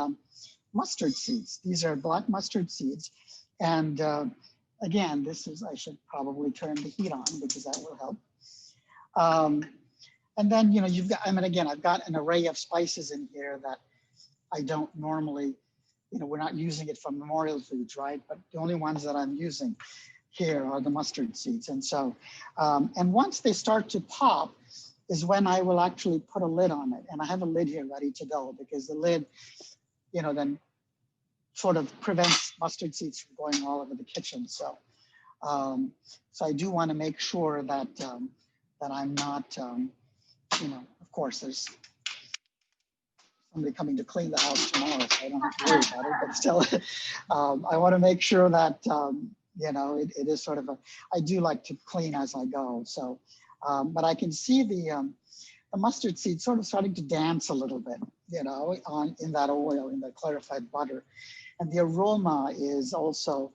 mustard seeds. These are black mustard seeds. And again, this is, I should probably turn the heat on because that will help. And then, you've got, again, I've got an array of spices in here that I don't normally, we're not using it for memorial foods, right? But the only ones that I'm using here are the mustard seeds. And so, and once they start to pop is when I will actually put a lid on it. And I have a lid here ready to go, because the lid, then sort of prevents mustard seeds from going all over the kitchen. So, so I do want to make sure that, that I'm not, of course, there's somebody coming to clean the house tomorrow, so I don't have to worry about it, but still, I want to make sure that, it is sort of I do like to clean as I go. So, but I can see the mustard seed sort of starting to dance a little bit, in that oil, in the clarified butter. And the aroma is also,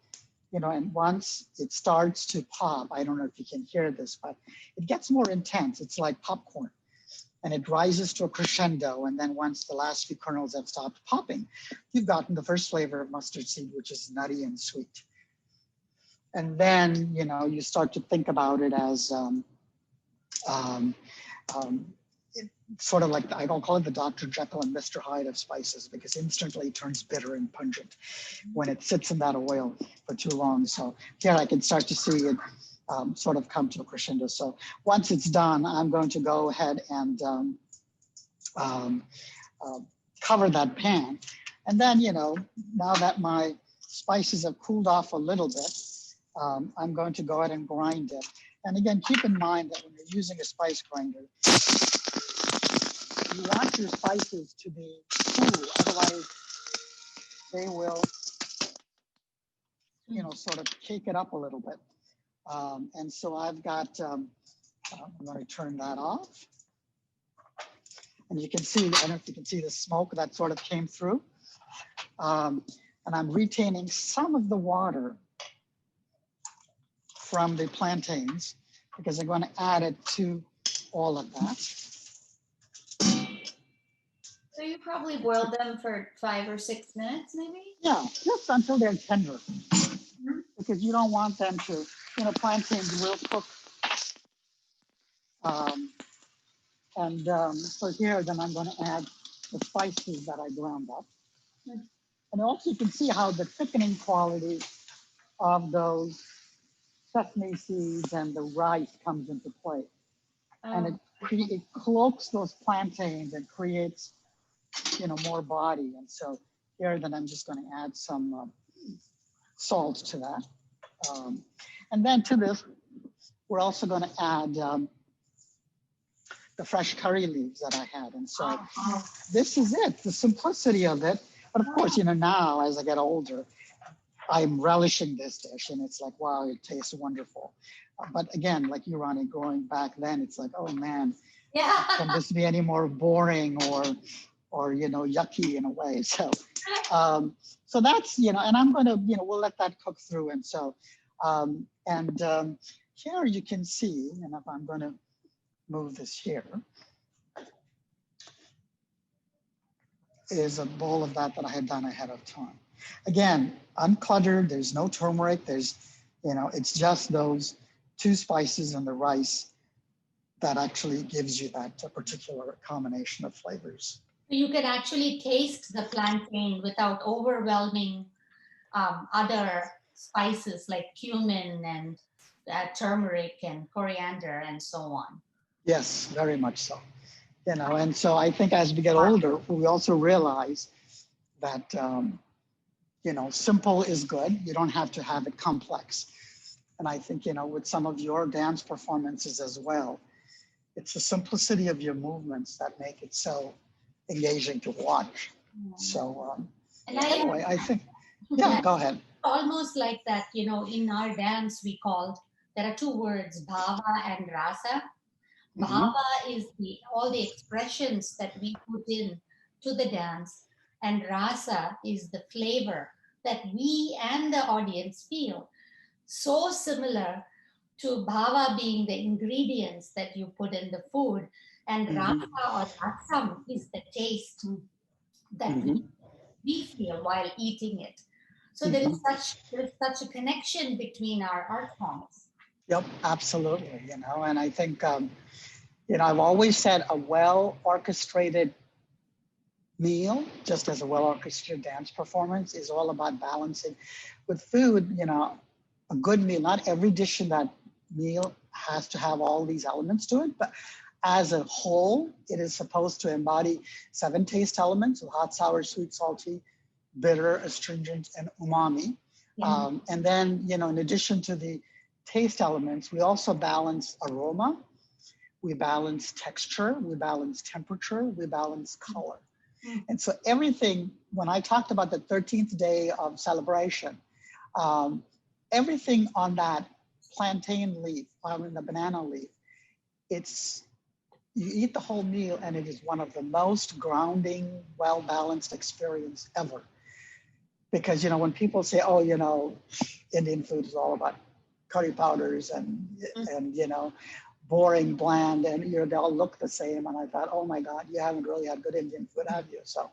and once it starts to pop, I don't know if you can hear this, but it gets more intense. It's like popcorn. And it rises to a crescendo. And then once the last few kernels have stopped popping, you've gotten the first flavor of mustard seed, which is nutty and sweet. And then, you start to think about it as sort of like, I don't call it the Dr. Jekyll and Mr. Hyde of spices, because instantly it turns bitter and pungent when it sits in that oil for too long. So here I can start to see it sort of come to a crescendo. So once it's done, I'm going to go ahead and cover that pan. And then, now that my spices have cooled off a little bit, I'm going to go ahead and grind it. And again, keep in mind that when you're using a spice grinder, you want your spices to be cool, otherwise they will, sort of cake it up a little bit. And so I've got, I'm going to turn that off. And you can see, I don't know if you can see the smoke that sort of came through. And I'm retaining some of the water from the plantains, because I'm going to add it to all of that. So you probably boiled them for 5 or 6 minutes, maybe? Yeah, just until they're tender. Because you don't want them to, plantains will cook. So here, then I'm going to add the spices that I ground up. And also you can see how the thickening quality of those sesame seeds and the rice comes into play. And it cloaks those plantains and creates, more body. And so here, then I'm just going to add some salt to that. And then to this, we're also going to add the fresh curry leaves that I had. And so this is it, the simplicity of it. But of course, now as I get older, I'm relishing this dish, and it's like, wow, it tastes wonderful. But again, like you, Ranee, growing back then, it's like, oh man, can this be any more boring or yucky in a way? So, so that's, and I'm going to, we'll let that cook through. And so, here you can see, and if I'm going to move this here, is a bowl of that I had done ahead of time. Again, uncluttered, there's no turmeric, there's, it's just those 2 spices and the rice that actually gives you that particular combination of flavors. You can actually taste the plantain without overwhelming other spices like cumin and turmeric and coriander and so on. Yes, very much so. And so I think as we get older, we also realize that, simple is good. You don't have to have it complex. And I think, with some of your dance performances as well, it's the simplicity of your movements that make it so engaging to watch. So anyway, I think, go ahead. Almost like that, in our dance we called, there are two words, bhava and rasa. Bhava is all the expressions that we put in to the dance, and rasa is the flavor that we and the audience feel. So similar to bhava being the ingredients that you put in the food, and rasa or rasam is the taste that we feel while eating it. So there is such a connection between our art forms. Yep, absolutely. And I think, I've always said a well-orchestrated meal, just as a well-orchestrated dance performance, is all about balancing. With food, a good meal, not every dish in that meal has to have all these elements to it, but as a whole, it is supposed to embody 7 taste elements of hot, sour, sweet, salty, bitter, astringent, and umami. And then, in addition to the taste elements, we also balance aroma, we balance texture, we balance temperature, we balance color. And so everything, when I talked about the 13th day of celebration, everything on that plantain leaf, the banana leaf, you eat the whole meal and it is one of the most grounding, well-balanced experience ever. Because, when people say, Indian food is all about curry powders and boring, bland, and they all look the same. And I thought, oh my God, you haven't really had good Indian food, have you? So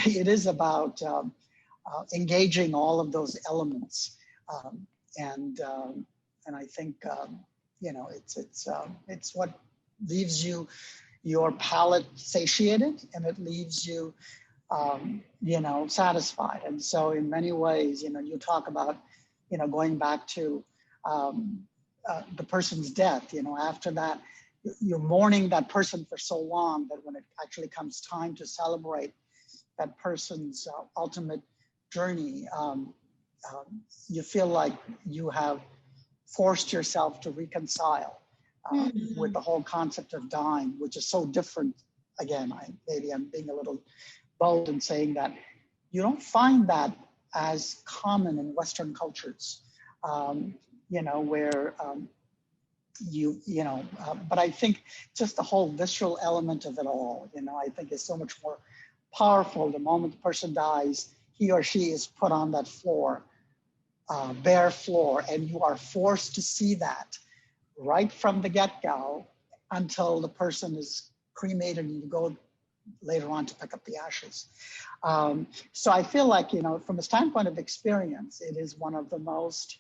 it is about engaging all of those elements. And I think, it's what leaves your palate satiated, and it leaves you, satisfied. And so in many ways, you talk about, going back to the person's death, after that, you're mourning that person for so long that when it actually comes time to celebrate that person's ultimate journey, you feel like you have forced yourself to reconcile with the whole concept of dying, which is so different. Again, maybe I'm being a little bold in saying that you don't find that as common in Western cultures, where but I think just the whole visceral element of it all, I think is so much more powerful. The moment the person dies, he or she is put on that floor, bare floor, and you are forced to see that right from the get-go until the person is cremated and you go later on to pick up the ashes. So I feel like, from a standpoint of experience, it is one of the most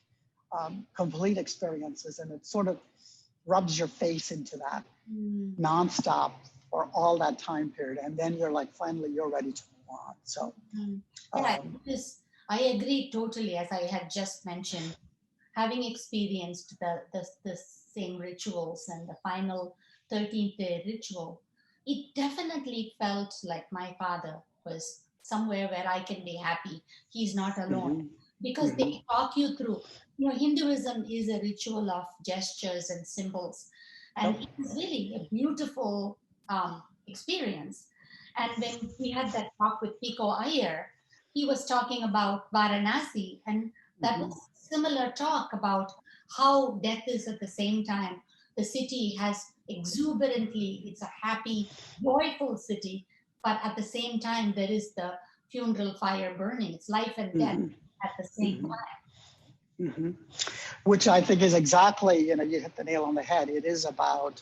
complete experiences, and it sort of rubs your face into that nonstop for all that time period. And then you're like, finally, you're ready to move on. So I agree totally. As I had just mentioned, having experienced the same rituals and the final 13th day ritual, it definitely felt like my father was somewhere where I can be happy. He's not alone. Because they talk you through. Hinduism is a ritual of gestures and symbols. And it is really a beautiful experience. And when we had that talk with Pico Iyer, he was talking about Varanasi, and that was similar talk about how death is at the same time. The city has exuberantly, it's a happy, joyful city, but at the same time, there is the funeral fire burning. It's life and death at the same time. Which I think is exactly, you hit the nail on the head. It is about,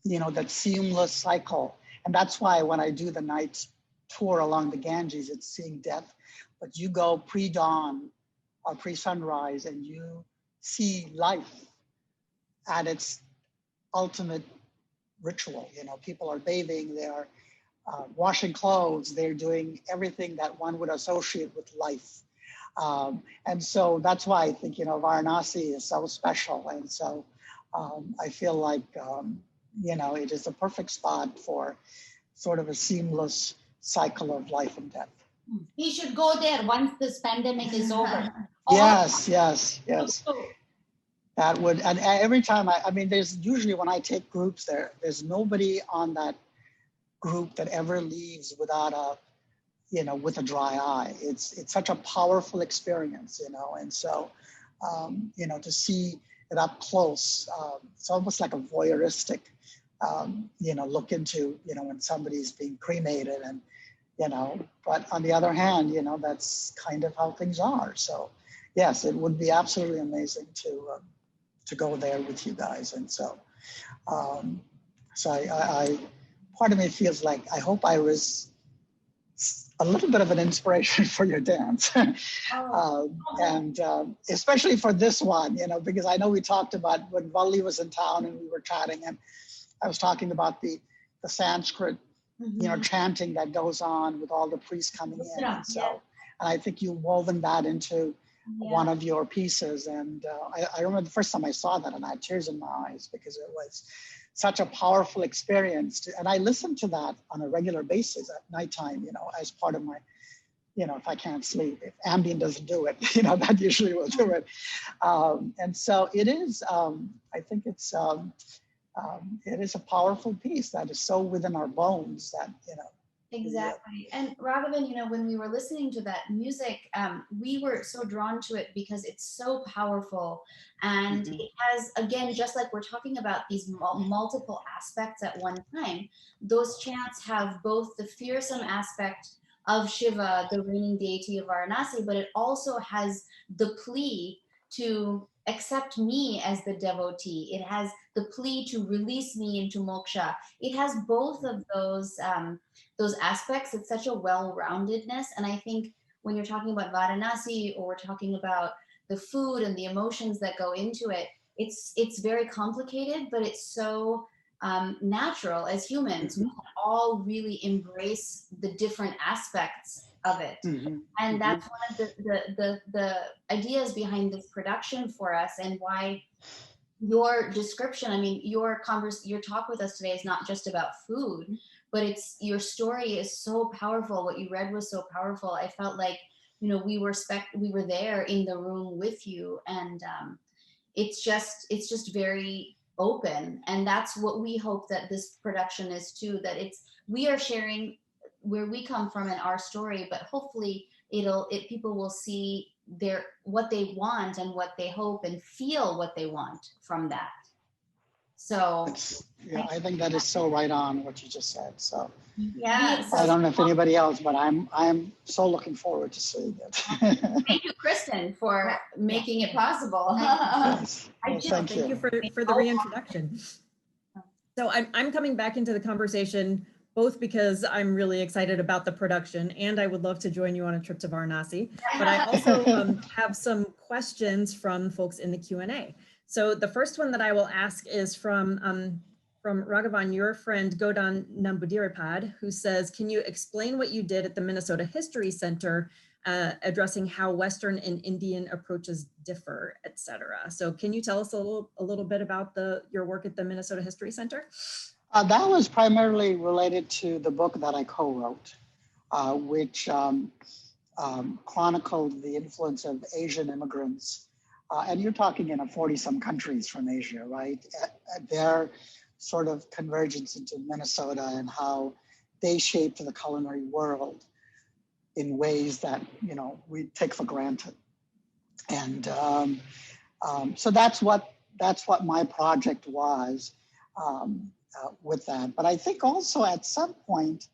that seamless cycle. And that's why when I do the night tour along the Ganges, it's seeing death. But you go pre-dawn or pre-sunrise and you see life at its ultimate ritual. People are bathing, they are washing clothes, they're doing everything that one would associate with life. And so that's why I think, Varanasi is so special. And so I feel like, it is the perfect spot for sort of a seamless cycle of life and death. We should go there once this pandemic is over. Yes. That would, and every time there's usually when I take groups there, there's nobody on that group that ever leaves without with a dry eye. It's such a powerful experience, and so, to see it up close, it's almost like a voyeuristic, look into, when somebody's being cremated and, but on the other hand, that's kind of how things are. So yes, it would be absolutely amazing to go there with you guys. And so, I part of me feels like I hope I was a little bit of an inspiration for your dance. And especially for this one, because I know we talked about when Valli was in town and we were chatting, and I was talking about the Sanskrit, chanting that goes on with all the priests coming in. And so, and I think you've woven that into one of your pieces. And I remember the first time I saw that and I had tears in my eyes because it was such a powerful experience. And I listen to that on a regular basis at nighttime, as part of my, if I can't sleep, if Ambien doesn't do it, that usually will do it. And so it is, I think it is a powerful piece that is so within our bones that, Exactly. And Raghavan, when we were listening to that music, we were so drawn to it because it's so powerful. And it has, again, just like we're talking about these multiple aspects at one time, those chants have both the fearsome aspect of Shiva, the reigning deity of Varanasi, but it also has the plea to accept me as the devotee. It has the plea to release me into moksha. It has both of those aspects. It's such a well-roundedness. And I think when you're talking about Varanasi, or we're talking about the food and the emotions that go into it, it's very complicated, but it's so natural. As humans, we can all really embrace the different aspects of it. And that's one of the ideas behind this production for us, and why your description, your talk with us today is not just about food, but your story is so powerful. What you read was so powerful. I felt like, we were there in the room with you, and it's just very open. And that's what we hope that this production is too, that we are sharing where we come from in our story, but hopefully people will see what they want and what they hope, and feel what they want from that. So I think that is so right on what you just said. So yes, I don't know if anybody else, but I'm so looking forward to seeing it. Thank you, Kristen, for making it possible. Yes. Well, Thank you for the reintroduction. So I'm coming back into the conversation both because I'm really excited about the production, and I would love to join you on a trip to Varanasi, but I also have some questions from folks in the Q&A. So the first one that I will ask is from Raghavan, your friend Godan Nambudiripad, who says, can you explain what you did at the Minnesota History Center, addressing how Western and Indian approaches differ, etc. So can you tell us a little bit about your work at the Minnesota History Center? That was primarily related to the book that I co-wrote, which chronicled the influence of Asian immigrants. And you're talking in 40-some countries from Asia, right? Their sort of convergence into Minnesota and how they shaped the culinary world in ways that, we take for granted. And so that's what my project was. With that. But I think also at some point,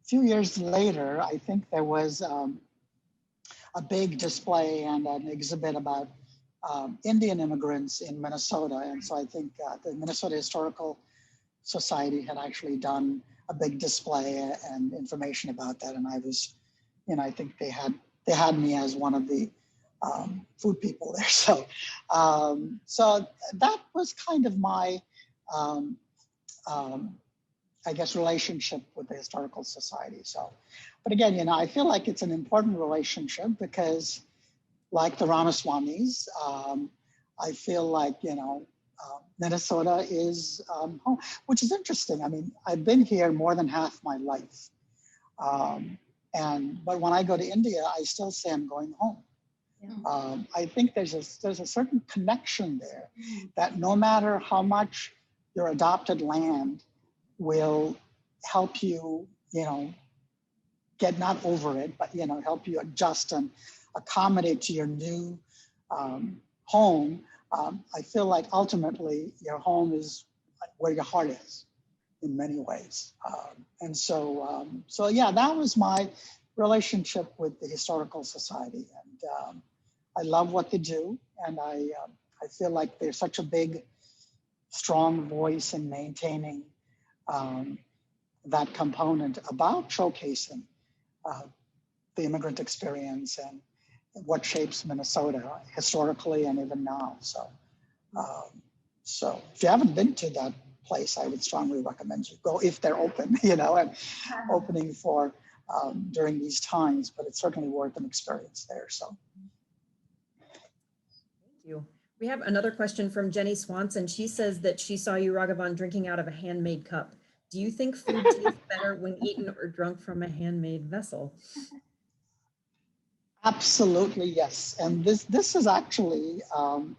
a few years later, I think there was a big display and an exhibit about Indian immigrants in Minnesota. And so I think the Minnesota Historical Society had actually done a big display and information about that. And I was, I think they had me as one of the food people there. So, so that was kind of my, I guess, relationship with the Historical Society. So, but again, I feel like it's an important relationship because, like the Ramaswamys. I feel like, Minnesota is home, which is interesting. I mean, I've been here more than half my life. But when I go to India, I still say I'm going home. Yeah. I think there's a certain connection there that no matter how much your adopted land will help you, get not over it, but, help you adjust and accommodate to your new home. I feel like ultimately your home is where your heart is in many ways. So yeah, that was my relationship with the Historical Society. And I love what they do. And I feel like they're such a big, strong voice in maintaining that component about showcasing the immigrant experience and what shapes Minnesota historically and even now. So if you haven't been to that place, I would strongly recommend you go if they're open, and opening for during these times, but it's certainly worth an experience there. So. Thank you. We have another question from Jenny Swanson. She says that she saw you, Raghavan, drinking out of a handmade cup. Do you think food tastes better when eaten or drunk from a handmade vessel? Absolutely, yes. And this is actually, and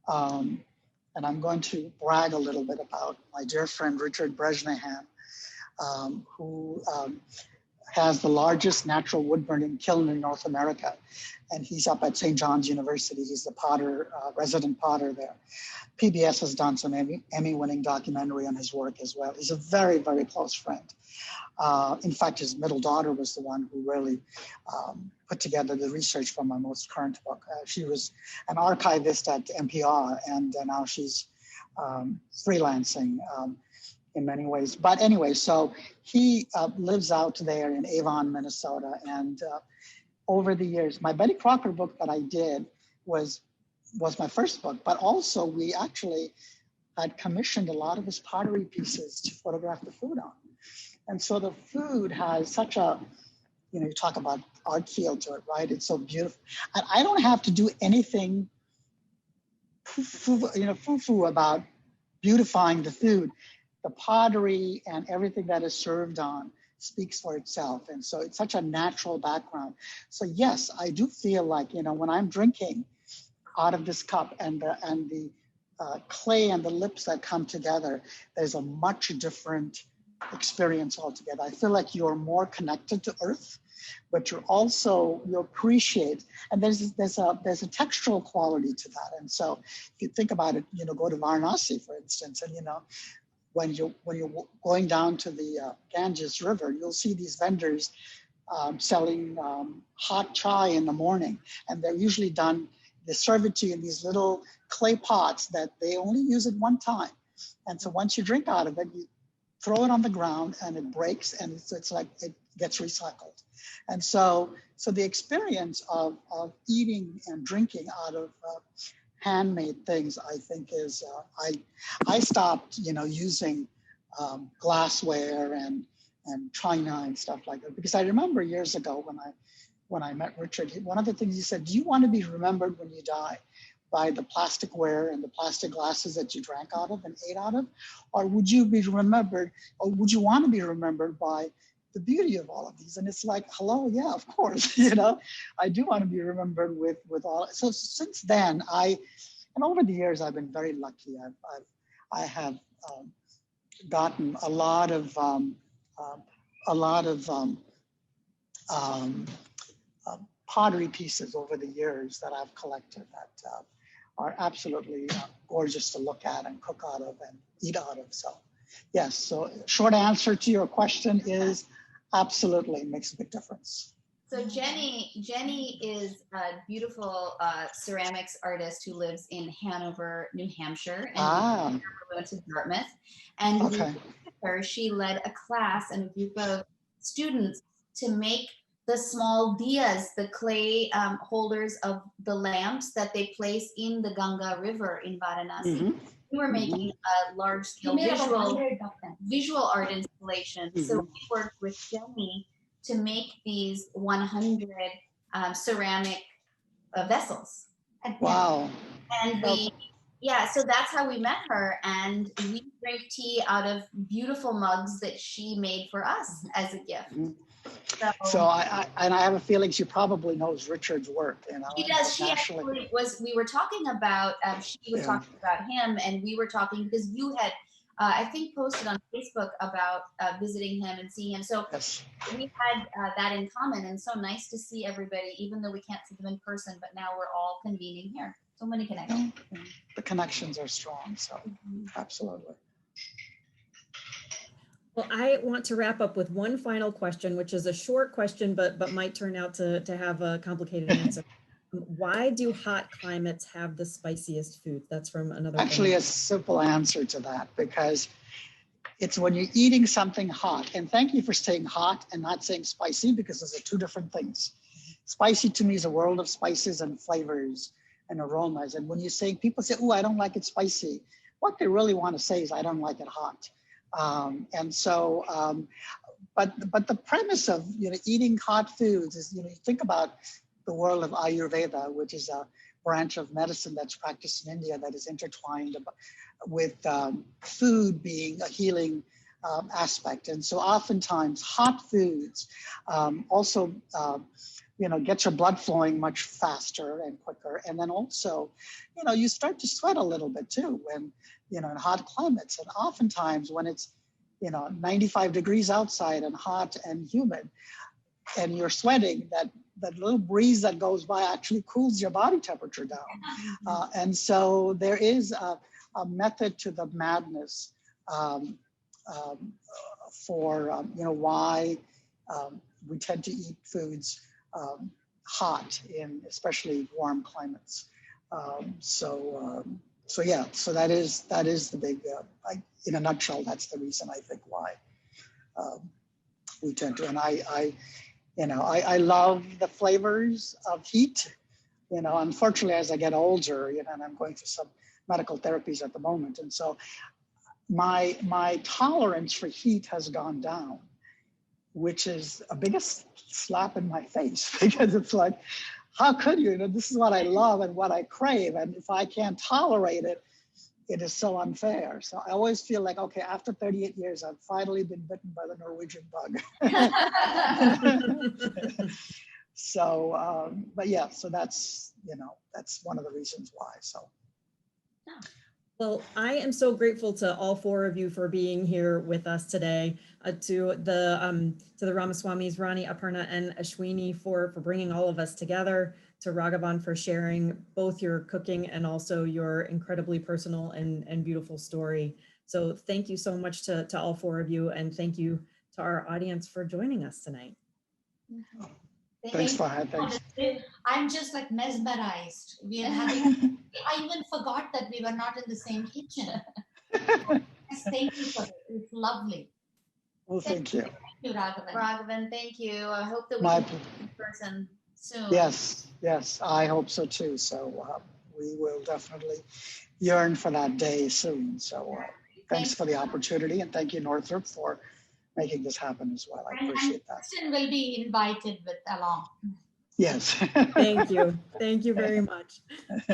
I'm going to brag a little bit about my dear friend Richard Brezhnehan, who has the largest natural wood burning kiln in North America. And he's up at St. John's University. He's the potter, resident potter there. PBS has done some Emmy-winning documentary on his work as well. He's a very, very close friend. In fact, his middle daughter was the one who really put together the research for my most current book. She was an archivist at NPR, and now she's freelancing in many ways. But anyway, so he lives out there in Avon, Minnesota. And over the years, my Betty Crocker book that I did was my first book, but also we actually had commissioned a lot of his pottery pieces to photograph the food on. And so the food has such a, you talk about art feel to it, right? It's so beautiful. And I don't have to do anything foo-foo about beautifying the food. The pottery and everything that is served on speaks for itself. And so it's such a natural background. So yes, I do feel like, when I'm drinking out of this cup and the clay and the lips that come together, there's a much different experience altogether. I feel like you're more connected to earth, but you appreciate, and there's a textural quality to that. And so if you think about it, go to Varanasi, for instance, and when you're going down to the Ganges River, you'll see these vendors selling hot chai in the morning, and they're usually done. They serve it to you in these little clay pots that they only use it one time. And so once you drink out of it, you throw it on the ground and it breaks, and it's like it gets recycled. And so the experience of eating and drinking out of handmade things, I think is, I stopped, using glassware and china and stuff like that, because I remember years ago when I met Richard, one of the things he said, do you want to be remembered when you die by the plasticware and the plastic glasses that you drank out of and ate out of? Or would you be remembered, or would you want to be remembered by the beauty of all of these? And it's like, hello, yeah, of course, I do want to be remembered with all. So since then, and over the years, I've been very lucky. I have gotten a lot of pottery pieces over the years that I've collected that are absolutely gorgeous to look at and cook out of and eat out of. So yes, so short answer to your question is absolutely makes a big difference. So Jenny is a beautiful ceramics artist who lives in Hanover, New Hampshire, and we went to Dartmouth. And okay. She led a class and a group of students to make the small diyas, the clay holders of the lamps that they place in the Ganga River in Varanasi. Mm-hmm. We were making a large-scale visual art installation. Mm-hmm. So we worked with Jenny to make these 100 ceramic vessels. Wow. And so that's how we met her. And we drink tea out of beautiful mugs that she made for us as a gift. So I have a feeling she probably knows Richard's work, you know. She does. She actually was. We were talking about. She was talking about him, and we were talking because you had, I think, posted on Facebook about visiting him and seeing him. So we had that in common, and so nice to see everybody, even though we can't see them in person. But now we're all convening here. So many connections. The connections are strong. So absolutely. Well, I want to wrap up with one final question, which is a short question, but might turn out to have a complicated answer. Why do hot climates have the spiciest food? That's from another. Actually, a simple answer to that, because it's when you're eating something hot. And thank you for saying hot and not saying spicy, because those are two different things. Spicy to me is a world of spices and flavors and aromas. And when you're saying, people say, oh, I don't like it spicy, what they really want to say is, I don't like it hot. But the premise of eating hot foods is, you think about the world of Ayurveda, which is a branch of medicine that's practiced in India that is intertwined with food being a healing aspect. And so oftentimes hot foods also get your blood flowing much faster and quicker. And then also, you start to sweat a little bit too when, in hot climates. And oftentimes when it's, 95 degrees outside and hot and humid, and you're sweating, that little breeze that goes by actually cools your body temperature down. And so there is a method to the madness for, why we tend to eat foods hot in especially warm climates. So that is the big, in a nutshell, that's the reason I think why we tend to. And I love the flavors of heat. Unfortunately, as I get older, and I'm going through some medical therapies at the moment, and so my tolerance for heat has gone down, which is a biggest slap in my face, because it's like, how could you? This is what I love and what I crave, and if I can't tolerate it, it is so unfair. So I always feel like, okay, after 38 years, I've finally been bitten by the Norwegian bug. So, but yeah, so that's one of the reasons why. So. Well, I am so grateful to all four of you for being here with us today, to the Ramaswamys, Ranee, Aparna, and Ashwini for bringing all of us together, to Raghavan for sharing both your cooking and also your incredibly personal and beautiful story. So thank you so much to all four of you, and thank you to our audience for joining us tonight. Thanks, Fahad. Thanks. I'm just like mesmerized. I even forgot that we were not in the same kitchen. Thank you for it. It's lovely. Well, thank you. Thank you, Raghavan. Raghavan, thank you. I hope that we can meet in person soon. Yes, I hope so too. So we will definitely yearn for that day soon. So thanks for the opportunity, and thank you, Northrop, for making this happen as well. I appreciate that. Kristen will be invited along. Yes. Thank you. Thank you very much.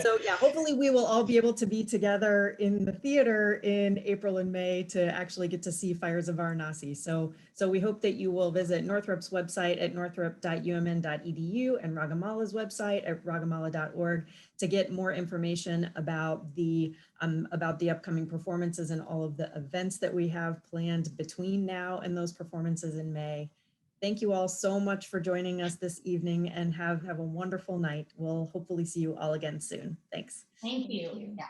So yeah, hopefully we will all be able to be together in the theater in April and May to actually get to see Fires of Varanasi. So we hope that you will visit Northrop's website at northrop.umn.edu and Ragamala's website at ragamala.org to get more information about the upcoming performances and all of the events that we have planned between now and those performances in May. Thank you all so much for joining us this evening, and have a wonderful night. We'll hopefully see you all again soon. Thanks. Thank you. Yeah.